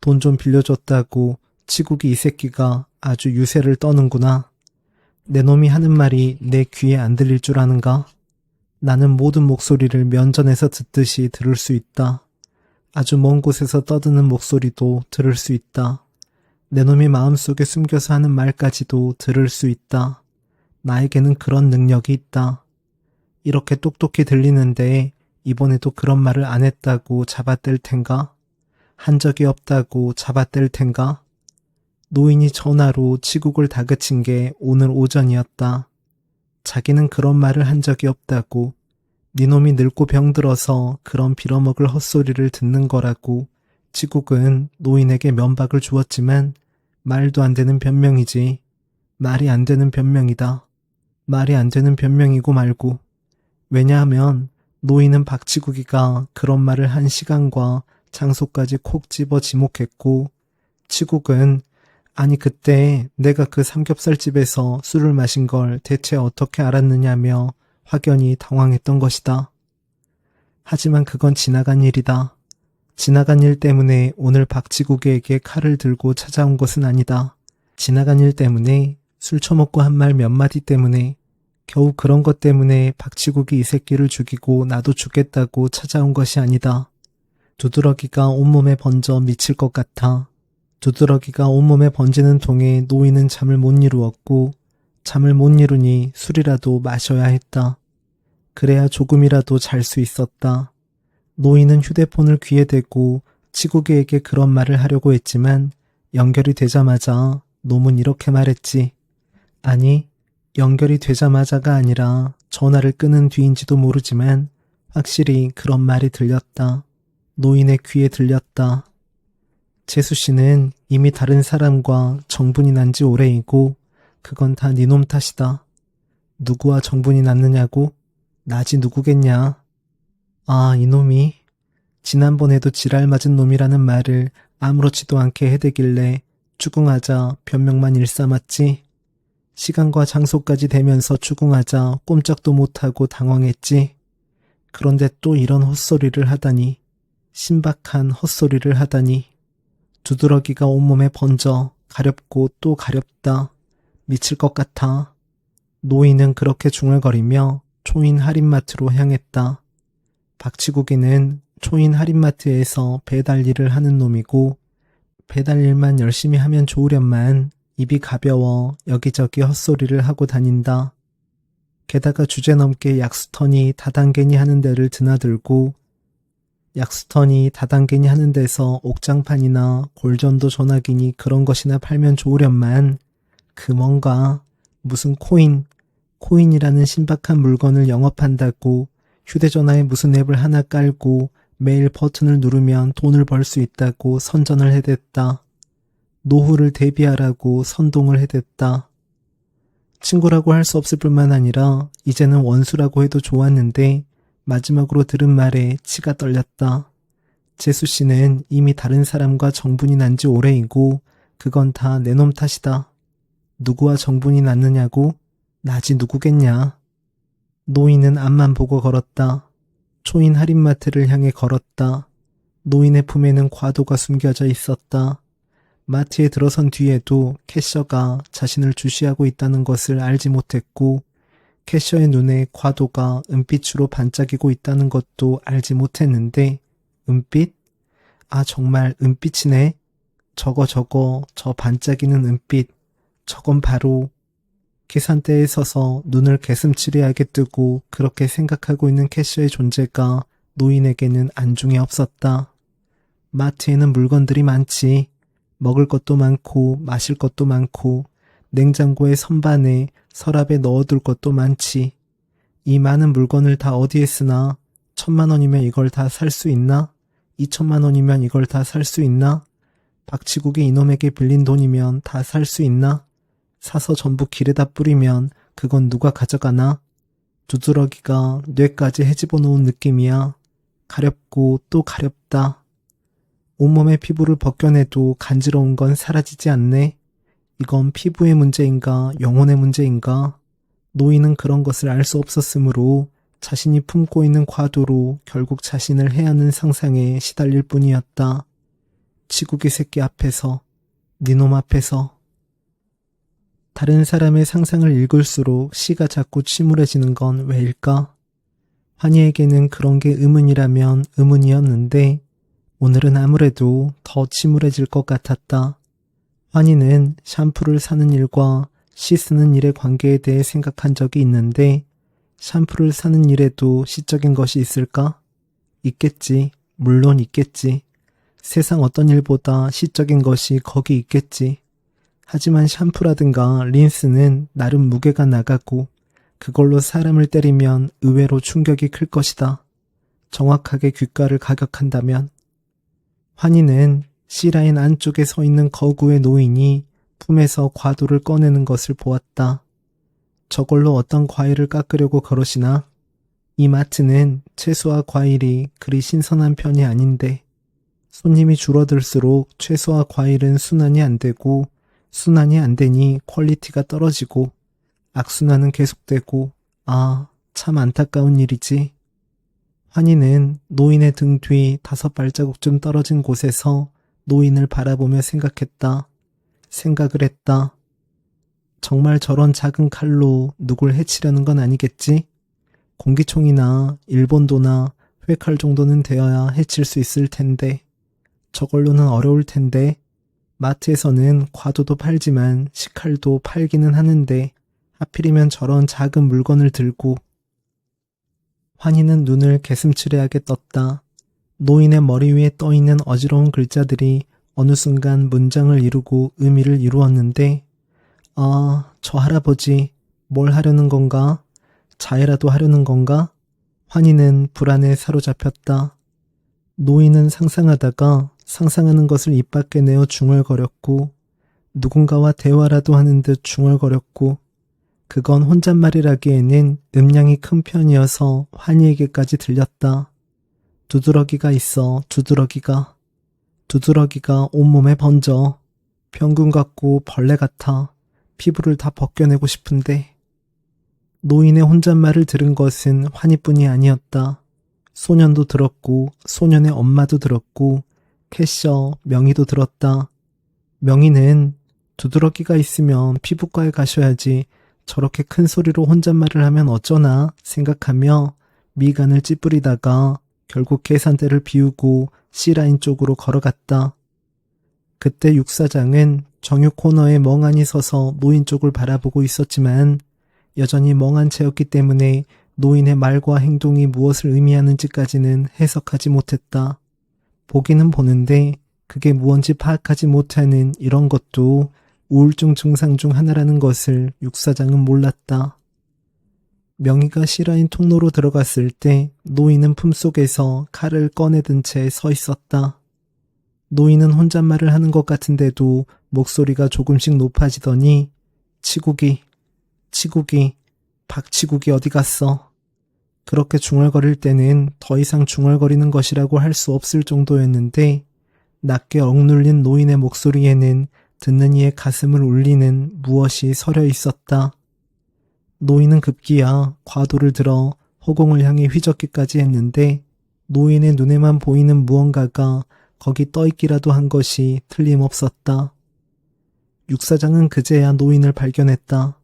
돈 좀 빌려줬다고 치국이 이 새끼가 아주 유세를 떠는구나. 내 놈이 하는 말이 내 귀에 안 들릴 줄 아는가? 나는 모든 목소리를 면전에서 듣듯이 들을 수 있다. 아주 먼 곳에서 떠드는 목소리도 들을 수 있다. 내 놈이 마음속에 숨겨서 하는 말까지도 들을 수 있다. 나에게는 그런 능력이 있다. 이렇게 똑똑히 들리는데 이번에도 그런 말을 안 했다고 잡아댈 텐가? 한 적이 없다고 잡아댈 텐가? 노인이 전화로 치국을 다그친 게 오늘 오전이었다. 자기는 그런 말을 한 적이 없다고, 니놈이 늙고 병들어서 그런 빌어먹을 헛소리를 듣는 거라고 치국은 노인에게 면박을 주었지만 말도 안 되는 변명이지. 말이 안 되는 변명이다. 말이 안 되는 변명이고 말고. 왜냐하면 노인은 박치국이가 그런 말을 한 시간과 장소까지 콕 집어 지목했고 치국은 아니 그때 내가 그 삼겹살집에서 술을 마신 걸 대체 어떻게 알았느냐며 확연히 당황했던 것이다. 하지만 그건 지나간 일이다. 지나간 일 때문에 오늘 박치국에게 칼을 들고 찾아온 것은 아니다. 지나간 일 때문에 술 처먹고 한 말 몇 마디 때문에 겨우 그런 것 때문에 박치국이 이 새끼를 죽이고 나도 죽겠다고 찾아온 것이 아니다. 두드러기가 온몸에 번져 미칠 것 같아. 두드러기가 온몸에 번지는 동에 노인은 잠을 못 이루었고 잠을 못 이루니 술이라도 마셔야 했다. 그래야 조금이라도 잘 수 있었다. 노인은 휴대폰을 귀에 대고 치국이에게 그런 말을 하려고 했지만 연결이 되자마자 놈은 이렇게 말했지. 아니, 연결이 되자마자가 아니라 전화를 끊은 뒤인지도 모르지만 확실히 그런 말이 들렸다. 노인의 귀에 들렸다. 재수씨는 이미 다른 사람과 정분이 난 지 오래이고 그건 다 네 놈 탓이다. 누구와 정분이 났느냐고? 나지 누구겠냐? 아, 이놈이 지난번에도 지랄 맞은 놈이라는 말을 아무렇지도 않게 해대길래 추궁하자 변명만 일삼았지. 시간과 장소까지 되면서 추궁하자 꼼짝도 못하고 당황했지. 그런데 또 이런 헛소리를 하다니. 신박한 헛소리를 하다니. 두드러기가 온몸에 번져 가렵고 또 가렵다. 미칠 것 같아. 노인은 그렇게 중얼거리며 초인 할인마트로 향했다. 박치국이는 초인 할인마트에서 배달 일을 하는 놈이고 배달 일만 열심히 하면 좋으련만 입이 가벼워 여기저기 헛소리를 하고 다닌다. 게다가 주제넘게 약수터니 다단계니 하는 데를 드나들고 약수터니 다단계니 하는 데서 옥장판이나 골전도 전화기니 그런 것이나 팔면 좋으련만 그 뭔가 무슨 코인이라는 신박한 물건을 영업한다고 휴대전화에 무슨 앱을 하나 깔고 매일 버튼을 누르면 돈을 벌 수 있다고 선전을 해댔다. 노후를 대비하라고 선동을 해댔다. 친구라고 할 수 없을 뿐만 아니라 이제는 원수라고 해도 좋았는데 마지막으로 들은 말에 치가 떨렸다. 재수씨는 이미 다른 사람과 정분이 난 지 오래이고 그건 다 내 놈 탓이다. 누구와 정분이 났느냐고? 나지 누구겠냐? 노인은 앞만 보고 걸었다. 초인 할인마트를 향해 걸었다. 노인의 품에는 과도가 숨겨져 있었다. 마트에 들어선 뒤에도 캐셔가 자신을 주시하고 있다는 것을 알지 못했고 캐셔의 눈에 과도가 은빛으로 반짝이고 있다는 것도 알지 못했는데 은빛? 아 정말 은빛이네. 저 반짝이는 은빛, 저건 바로 계산대에 서서 눈을 개슴츠레하게 뜨고 그렇게 생각하고 있는 캐셔의 존재가 노인에게는 안중에 없었다. 마트에는 물건들이 많지. 먹을 것도 많고 마실 것도 많고 냉장고의 선반에 서랍에 넣어둘 것도 많지. 이 많은 물건을 다 어디에 쓰나? 1,000만 원이면 이걸 다 살 수 있나? 2,000만 원이면 이걸 다 살 수 있나? 박치국이 이놈에게 빌린 돈이면 다 살 수 있나? 사서 전부 길에다 뿌리면 그건 누가 가져가나? 두드러기가 뇌까지 헤집어 놓은 느낌이야. 가렵고 또 가렵다. 온몸의 피부를 벗겨내도 간지러운 건 사라지지 않네. 이건 피부의 문제인가 영혼의 문제인가? 노인은 그런 것을 알 수 없었으므로 자신이 품고 있는 과도로 결국 자신을 해하는 상상에 시달릴 뿐이었다. 치국이 새끼 앞에서, 니놈 앞에서. 다른 사람의 상상을 읽을수록 시가 자꾸 침울해지는 건 왜일까? 환희에게는 그런 게 의문이라면 의문이었는데 오늘은 아무래도 더 침울해질 것 같았다. 환희는 샴푸를 사는 일과 씻는 일의 관계에 대해 생각한 적이 있는데 샴푸를 사는 일에도 시적인 것이 있을까? 있겠지. 물론 있겠지. 세상 어떤 일보다 시적인 것이 거기 있겠지. 하지만 샴푸라든가 린스는 나름 무게가 나가고 그걸로 사람을 때리면 의외로 충격이 클 것이다. 정확하게 귓가를 가격한다면. 환희는 C라인 안쪽에 서 있는 거구의 노인이 품에서 과도를 꺼내는 것을 보았다. 저걸로 어떤 과일을 깎으려고 그러시나? 이 마트는 채소와 과일이 그리 신선한 편이 아닌데 손님이 줄어들수록 채소와 과일은 순환이 안 되고 순환이 안 되니 퀄리티가 떨어지고 악순환은 계속되고 참 안타까운 일이지. 환희는 노인의 등 뒤 5발자국쯤 떨어진 곳에서 노인을 바라보며 생각했다. 생각을 했다. 정말 저런 작은 칼로 누굴 해치려는 건 아니겠지? 공기총이나 일본도나 회칼 정도는 되어야 해칠 수 있을 텐데 저걸로는 어려울 텐데 마트에서는 과도도 팔지만 식칼도 팔기는 하는데 하필이면 저런 작은 물건을 들고. 환희는 눈을 개슴츠레하게 떴다. 노인의 머리 위에 떠있는 어지러운 글자들이 어느 순간 문장을 이루고 의미를 이루었는데 저 할아버지 뭘 하려는 건가? 자해라도 하려는 건가? 환희는 불안에 사로잡혔다. 노인은 상상하다가 상상하는 것을 입 밖에 내어 중얼거렸고 누군가와 대화라도 하는 듯 중얼거렸고 그건 혼잣말이라기에는 음량이 큰 편이어서 환희에게까지 들렸다. 두드러기가 있어, 두드러기가. 두드러기가 온몸에 번져. 병균 같고 벌레 같아. 피부를 다 벗겨내고 싶은데. 노인의 혼잣말을 들은 것은 환희뿐이 아니었다. 소년도 들었고 소년의 엄마도 들었고 캐셔, 명희도 들었다. 명희는 두드러기가 있으면 피부과에 가셔야지 저렇게 큰 소리로 혼잣말을 하면 어쩌나 생각하며 미간을 찌푸리다가 결국 계산대를 비우고 C라인 쪽으로 걸어갔다. 그때 육사장은 정육 코너에 멍하니 서서 노인 쪽을 바라보고 있었지만 여전히 멍한 채였기 때문에 노인의 말과 행동이 무엇을 의미하는지까지는 해석하지 못했다. 보기는 보는데 그게 무언지 파악하지 못하는 이런 것도 우울증 증상 중 하나라는 것을 육사장은 몰랐다. 명희가 C라인 통로로 들어갔을 때 노인은 품속에서 칼을 꺼내든 채 서 있었다. 노인은 혼잣말을 하는 것 같은데도 목소리가 조금씩 높아지더니 치국이, 박치국이 어디 갔어? 그렇게 중얼거릴 때는 더 이상 중얼거리는 것이라고 할 수 없을 정도였는데 낮게 억눌린 노인의 목소리에는 듣는 이의 가슴을 울리는 무엇이 서려 있었다. 노인은 급기야 과도를 들어 허공을 향해 휘젓기까지 했는데 노인의 눈에만 보이는 무언가가 거기 떠있기라도 한 것이 틀림없었다. 육사장은 그제야 노인을 발견했다.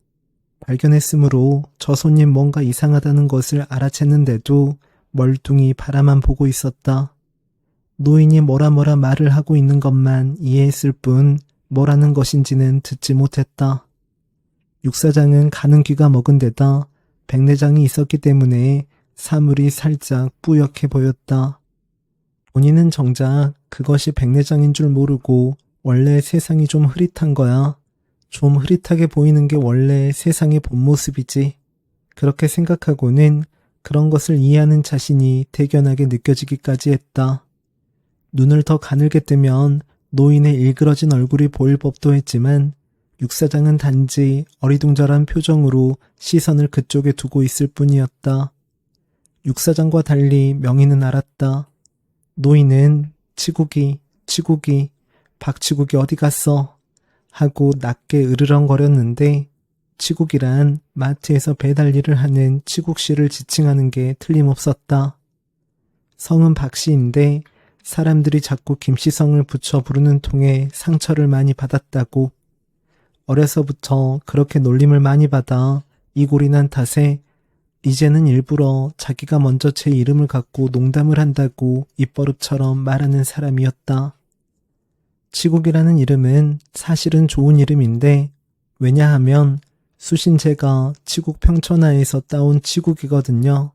발견했으므로 저 손님 뭔가 이상하다는 것을 알아챘는데도 멀뚱히 바라만 보고 있었다. 노인이 뭐라 말을 하고 있는 것만 이해했을 뿐 뭐라는 것인지는 듣지 못했다. 육사장은 가는 귀가 먹은 데다 백내장이 있었기 때문에 사물이 살짝 뿌옇게 보였다. 본인은 정작 그것이 백내장인 줄 모르고 원래 세상이 좀 흐릿한 거야. 좀 흐릿하게 보이는 게 원래 세상의 본 모습이지. 그렇게 생각하고는 그런 것을 이해하는 자신이 대견하게 느껴지기까지 했다. 눈을 더 가늘게 뜨면 노인의 일그러진 얼굴이 보일 법도 했지만 육사장은 단지 어리둥절한 표정으로 시선을 그쪽에 두고 있을 뿐이었다. 육사장과 달리 명희는 알았다. 노인은 치국이, 박치국이 어디 갔어? 하고 낮게 으르렁거렸는데 치국이란 마트에서 배달 일을 하는 치국씨를 지칭하는 게 틀림없었다. 성은 박씨인데 사람들이 자꾸 김씨성을 붙여 부르는 통에 상처를 많이 받았다고. 어려서부터 그렇게 놀림을 많이 받아 이골이 난 탓에 이제는 일부러 자기가 먼저 제 이름을 갖고 농담을 한다고 입버릇처럼 말하는 사람이었다. 치국이라는 이름은 사실은 좋은 이름인데 왜냐하면 수신제가 치국 평천하에서 따온 치국이거든요.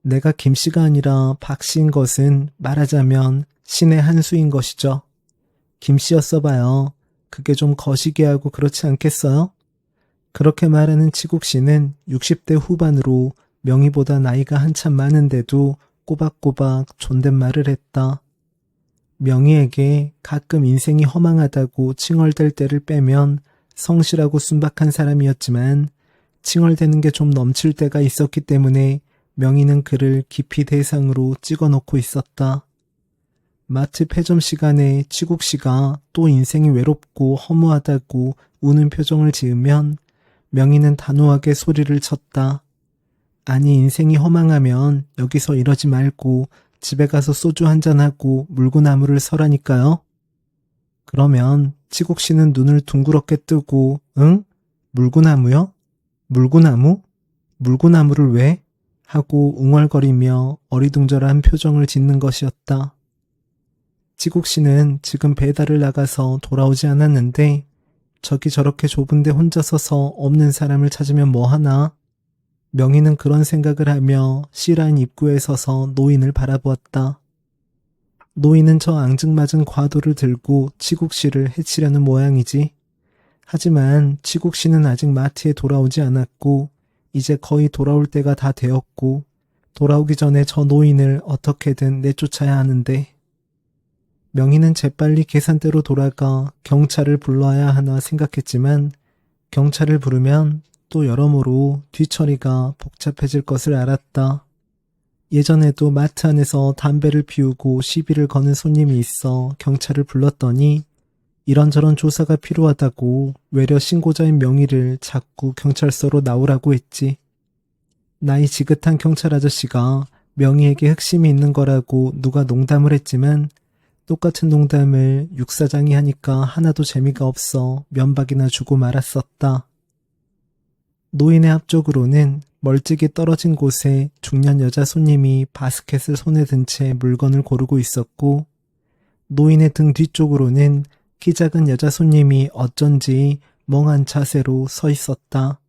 내가 김씨가 아니라 박씨인 것은 말하자면 신의 한 수인 것이죠. 김씨였어봐요. 그게 좀 거시기하고 그렇지 않겠어요? 그렇게 말하는 치국씨는 60대 후반으로 명희보다 나이가 한참 많은데도 꼬박꼬박 존댓말을 했다. 명희에게 가끔 인생이 허망하다고 칭얼댈 때를 빼면 성실하고 순박한 사람이었지만 칭얼대는 게 좀 넘칠 때가 있었기 때문에 명희는 그를 깊이 대상으로 찍어놓고 있었다. 마트 폐점 시간에 치국씨가 또 인생이 외롭고 허무하다고 우는 표정을 지으면 명희는 단호하게 소리를 쳤다. 아니 인생이 허망하면 여기서 이러지 말고 집에 가서 소주 한잔하고 물구나무를 서라니까요. 그러면 치국씨는 눈을 둥그렇게 뜨고 응? 물구나무요? 물구나무? 물구나무를 왜? 하고 웅얼거리며 어리둥절한 표정을 짓는 것이었다. 치국씨는 지금 배달을 나가서 돌아오지 않았는데 저기 저렇게 좁은데 혼자 서서 없는 사람을 찾으면 뭐하나? 명희는 그런 생각을 하며 C라인 입구에 서서 노인을 바라보았다. 노인은 저 앙증맞은 과도를 들고 치국씨를 해치려는 모양이지. 하지만 치국씨는 아직 마트에 돌아오지 않았고 이제 거의 돌아올 때가 다 되었고 돌아오기 전에 저 노인을 어떻게든 내쫓아야 하는데 명희는 재빨리 계산대로 돌아가 경찰을 불러야 하나 생각했지만 경찰을 부르면 또 여러모로 뒤처리가 복잡해질 것을 알았다. 예전에도 마트 안에서 담배를 피우고 시비를 거는 손님이 있어 경찰을 불렀더니 이런저런 조사가 필요하다고 외려 신고자인 명희를 자꾸 경찰서로 나오라고 했지. 나이 지긋한 경찰 아저씨가 명희에게 흑심이 있는 거라고 누가 농담을 했지만 똑같은 농담을 육사장이 하니까 하나도 재미가 없어 면박이나 주고 말았었다. 노인의 앞쪽으로는 멀찍이 떨어진 곳에 중년 여자 손님이 바스켓을 손에 든 채 물건을 고르고 있었고 노인의 등 뒤쪽으로는 키 작은 여자 손님이 어쩐지 멍한 자세로 서 있었다.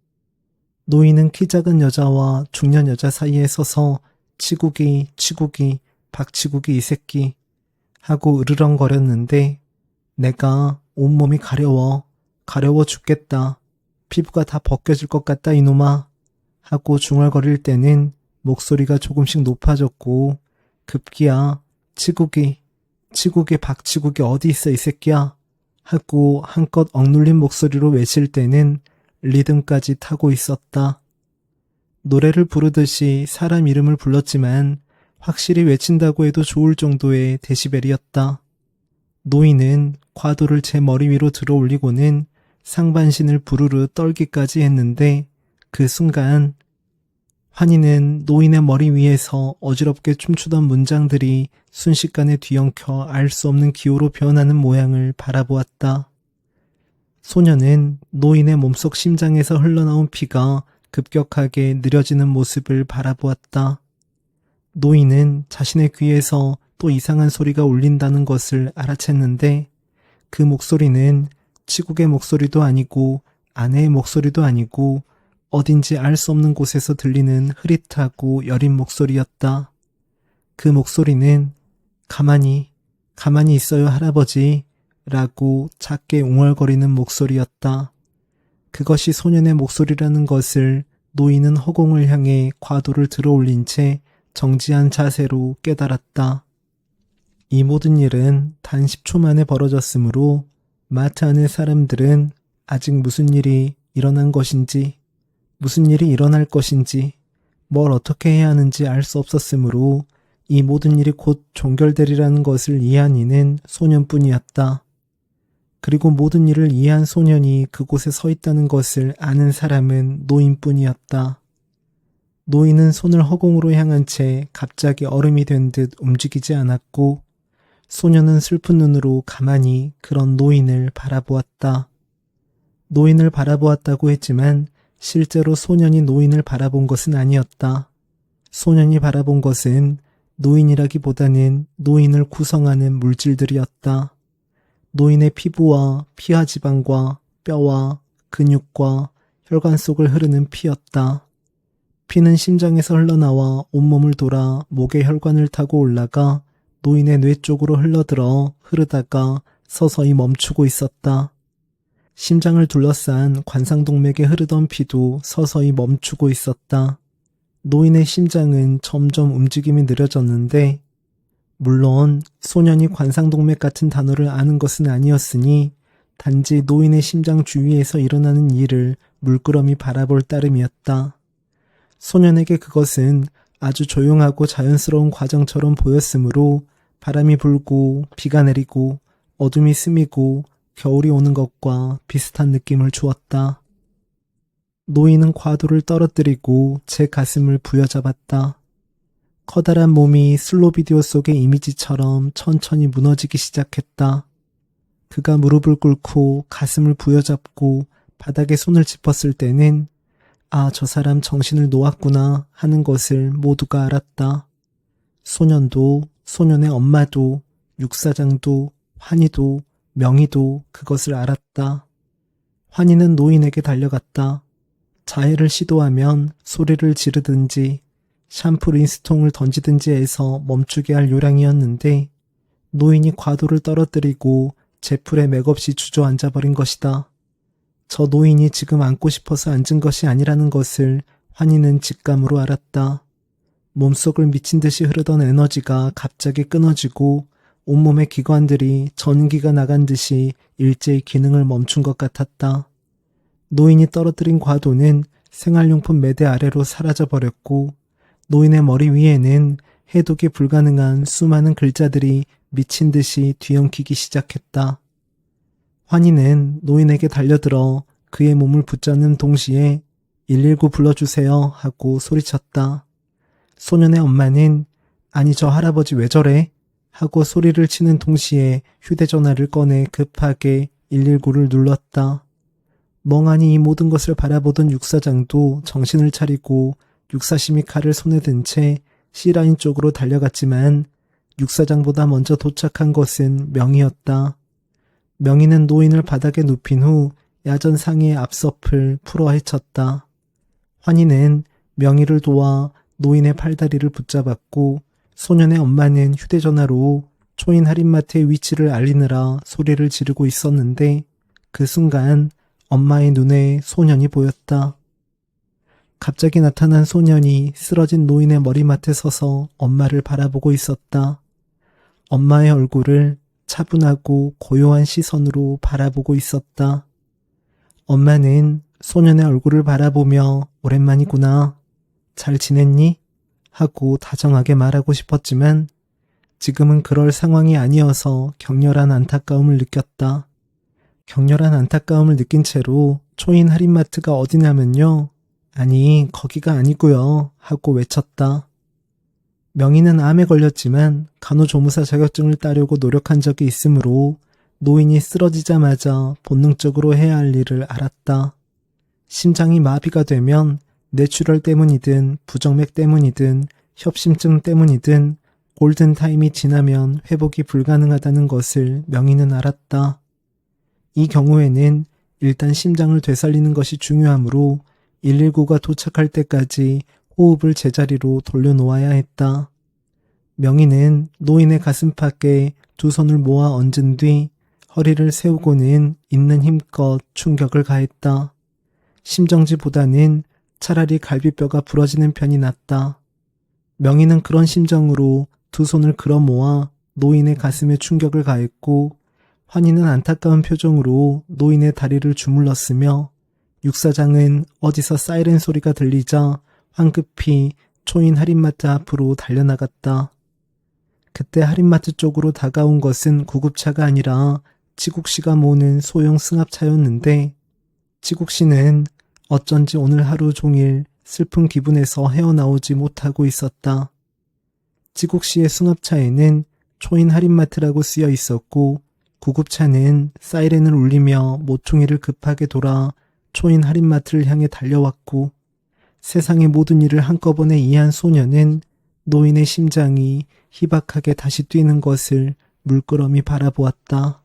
노인은 키 작은 여자와 중년 여자 사이에 서서 치국이, 박치국이 이 새끼 하고 으르렁거렸는데 내가 온몸이 가려워 죽겠다. 피부가 다 벗겨질 것 같다 이놈아 하고 중얼거릴 때는 목소리가 조금씩 높아졌고 급기야 치국이 박치국이 어디 있어 이 새끼야 하고 한껏 억눌린 목소리로 외칠 때는 리듬까지 타고 있었다. 노래를 부르듯이 사람 이름을 불렀지만 확실히 외친다고 해도 좋을 정도의 데시벨이었다. 노인은 과도를 제 머리 위로 들어 올리고는 상반신을 부르르 떨기까지 했는데 그 순간 환희는 노인의 머리 위에서 어지럽게 춤추던 문장들이 순식간에 뒤엉켜 알 수 없는 기호로 변하는 모양을 바라보았다. 소녀는 노인의 몸속 심장에서 흘러나온 피가 급격하게 느려지는 모습을 바라보았다. 노인은 자신의 귀에서 또 이상한 소리가 울린다는 것을 알아챘는데 그 목소리는 치국의 목소리도 아니고 아내의 목소리도 아니고 어딘지 알 수 없는 곳에서 들리는 흐릿하고 여린 목소리였다. 그 목소리는 가만히 있어요 할아버지 라고 작게 웅얼거리는 목소리였다. 그것이 소년의 목소리라는 것을 노인은 허공을 향해 과도를 들어올린 채 정지한 자세로 깨달았다. 이 모든 일은 단 10초 만에 벌어졌으므로 마트 안의 사람들은 아직 무슨 일이 일어난 것인지, 무슨 일이 일어날 것인지, 뭘 어떻게 해야 하는지 알 수 없었으므로 이 모든 일이 곧 종결되리라는 것을 이해한 이는 소년뿐이었다. 그리고 모든 일을 이해한 소년이 그곳에 서 있다는 것을 아는 사람은 노인뿐이었다. 노인은 손을 허공으로 향한 채 갑자기 얼음이 된 듯 움직이지 않았고 소년은 슬픈 눈으로 가만히 그런 노인을 바라보았다. 노인을 바라보았다고 했지만 실제로 소년이 노인을 바라본 것은 아니었다. 소년이 바라본 것은 노인이라기보다는 노인을 구성하는 물질들이었다. 노인의 피부와 피하지방과 뼈와 근육과 혈관 속을 흐르는 피였다. 피는 심장에서 흘러나와 온몸을 돌아 목의 혈관을 타고 올라가 노인의 뇌 쪽으로 흘러들어 흐르다가 서서히 멈추고 있었다. 심장을 둘러싼 관상동맥에 흐르던 피도 서서히 멈추고 있었다. 노인의 심장은 점점 움직임이 느려졌는데 물론 소년이 관상동맥 같은 단어를 아는 것은 아니었으니 단지 노인의 심장 주위에서 일어나는 일을 물끄러미 바라볼 따름이었다. 소년에게 그것은 아주 조용하고 자연스러운 과정처럼 보였으므로 바람이 불고 비가 내리고 어둠이 스미고 겨울이 오는 것과 비슷한 느낌을 주었다. 노인은 과도를 떨어뜨리고 제 가슴을 부여잡았다. 커다란 몸이 슬로 비디오 속의 이미지처럼 천천히 무너지기 시작했다. 그가 무릎을 꿇고 가슴을 부여잡고 바닥에 손을 짚었을 때는 아, 저 사람 정신을 놓았구나 하는 것을 모두가 알았다. 소년도, 소년의 엄마도, 육사장도, 환희도, 명희도 그것을 알았다. 환희는 노인에게 달려갔다. 자해를 시도하면 소리를 지르든지 샴푸 린스통을 던지든지 해서 멈추게 할 요량이었는데 노인이 과도를 떨어뜨리고 제풀에 맥없이 주저앉아버린 것이다. 저 노인이 지금 앉고 싶어서 앉은 것이 아니라는 것을 환희는 직감으로 알았다. 몸속을 미친 듯이 흐르던 에너지가 갑자기 끊어지고 온몸의 기관들이 전기가 나간 듯이 일제히 기능을 멈춘 것 같았다. 노인이 떨어뜨린 과도는 생활용품 매대 아래로 사라져버렸고 노인의 머리 위에는 해독이 불가능한 수많은 글자들이 미친 듯이 뒤엉키기 시작했다. 환희는 노인에게 달려들어 그의 몸을 붙잡는 동시에 119 불러주세요 하고 소리쳤다. 소년의 엄마는 아니 저 할아버지 왜 저래? 하고 소리를 치는 동시에 휴대전화를 꺼내 급하게 119를 눌렀다. 멍하니 이 모든 것을 바라보던 육사장도 정신을 차리고 육사심이 칼을 손에 든 채 C라인 쪽으로 달려갔지만 육사장보다 먼저 도착한 것은 명희였다. 명희는 노인을 바닥에 눕힌 후 야전 상의의 앞섭을 풀어 헤쳤다. 환희는 명희를 도와 노인의 팔다리를 붙잡았고 소년의 엄마는 휴대전화로 초인 할인마트의 위치를 알리느라 소리를 지르고 있었는데 그 순간 엄마의 눈에 소년이 보였다. 갑자기 나타난 소년이 쓰러진 노인의 머리맡에 서서 엄마를 바라보고 있었다. 엄마의 얼굴을 차분하고 고요한 시선으로 바라보고 있었다. 엄마는 소년의 얼굴을 바라보며 오랜만이구나. 잘 지냈니? 하고 다정하게 말하고 싶었지만 지금은 그럴 상황이 아니어서 격렬한 안타까움을 느꼈다. 격렬한 안타까움을 느낀 채로 초인 할인마트가 어디냐면요. 아니 거기가 아니고요 하고 외쳤다. 명희는 암에 걸렸지만 간호조무사 자격증을 따려고 노력한 적이 있으므로 노인이 쓰러지자마자 본능적으로 해야 할 일을 알았다. 심장이 마비가 되면 뇌출혈 때문이든 부정맥 때문이든 협심증 때문이든 골든타임이 지나면 회복이 불가능하다는 것을 명희는 알았다. 이 경우에는 일단 심장을 되살리는 것이 중요하므로 119가 도착할 때까지 호흡을 제자리로 돌려놓아야 했다. 명희는 노인의 가슴팍에 두 손을 모아 얹은 뒤 허리를 세우고는 있는 힘껏 충격을 가했다. 심정지보다는 차라리 갈비뼈가 부러지는 편이 낫다. 명희는 그런 심정으로 두 손을 끌어 모아 노인의 가슴에 충격을 가했고 환희는 안타까운 표정으로 노인의 다리를 주물렀으며 육사장은 어디서 사이렌 소리가 들리자 황급히 초인 할인마트 앞으로 달려나갔다. 그때 할인마트 쪽으로 다가온 것은 구급차가 아니라 지국씨가 모는 소형 승합차였는데 지국씨는 어쩐지 오늘 하루 종일 슬픈 기분에서 헤어나오지 못하고 있었다. 지국씨의 승합차에는 초인 할인마트라고 쓰여 있었고 구급차는 사이렌을 울리며 모퉁이를 급하게 돌아 초인 할인마트를 향해 달려왔고 세상의 모든 일을 한꺼번에 이해한 소녀는 노인의 심장이 희박하게 다시 뛰는 것을 물끄러미 바라보았다.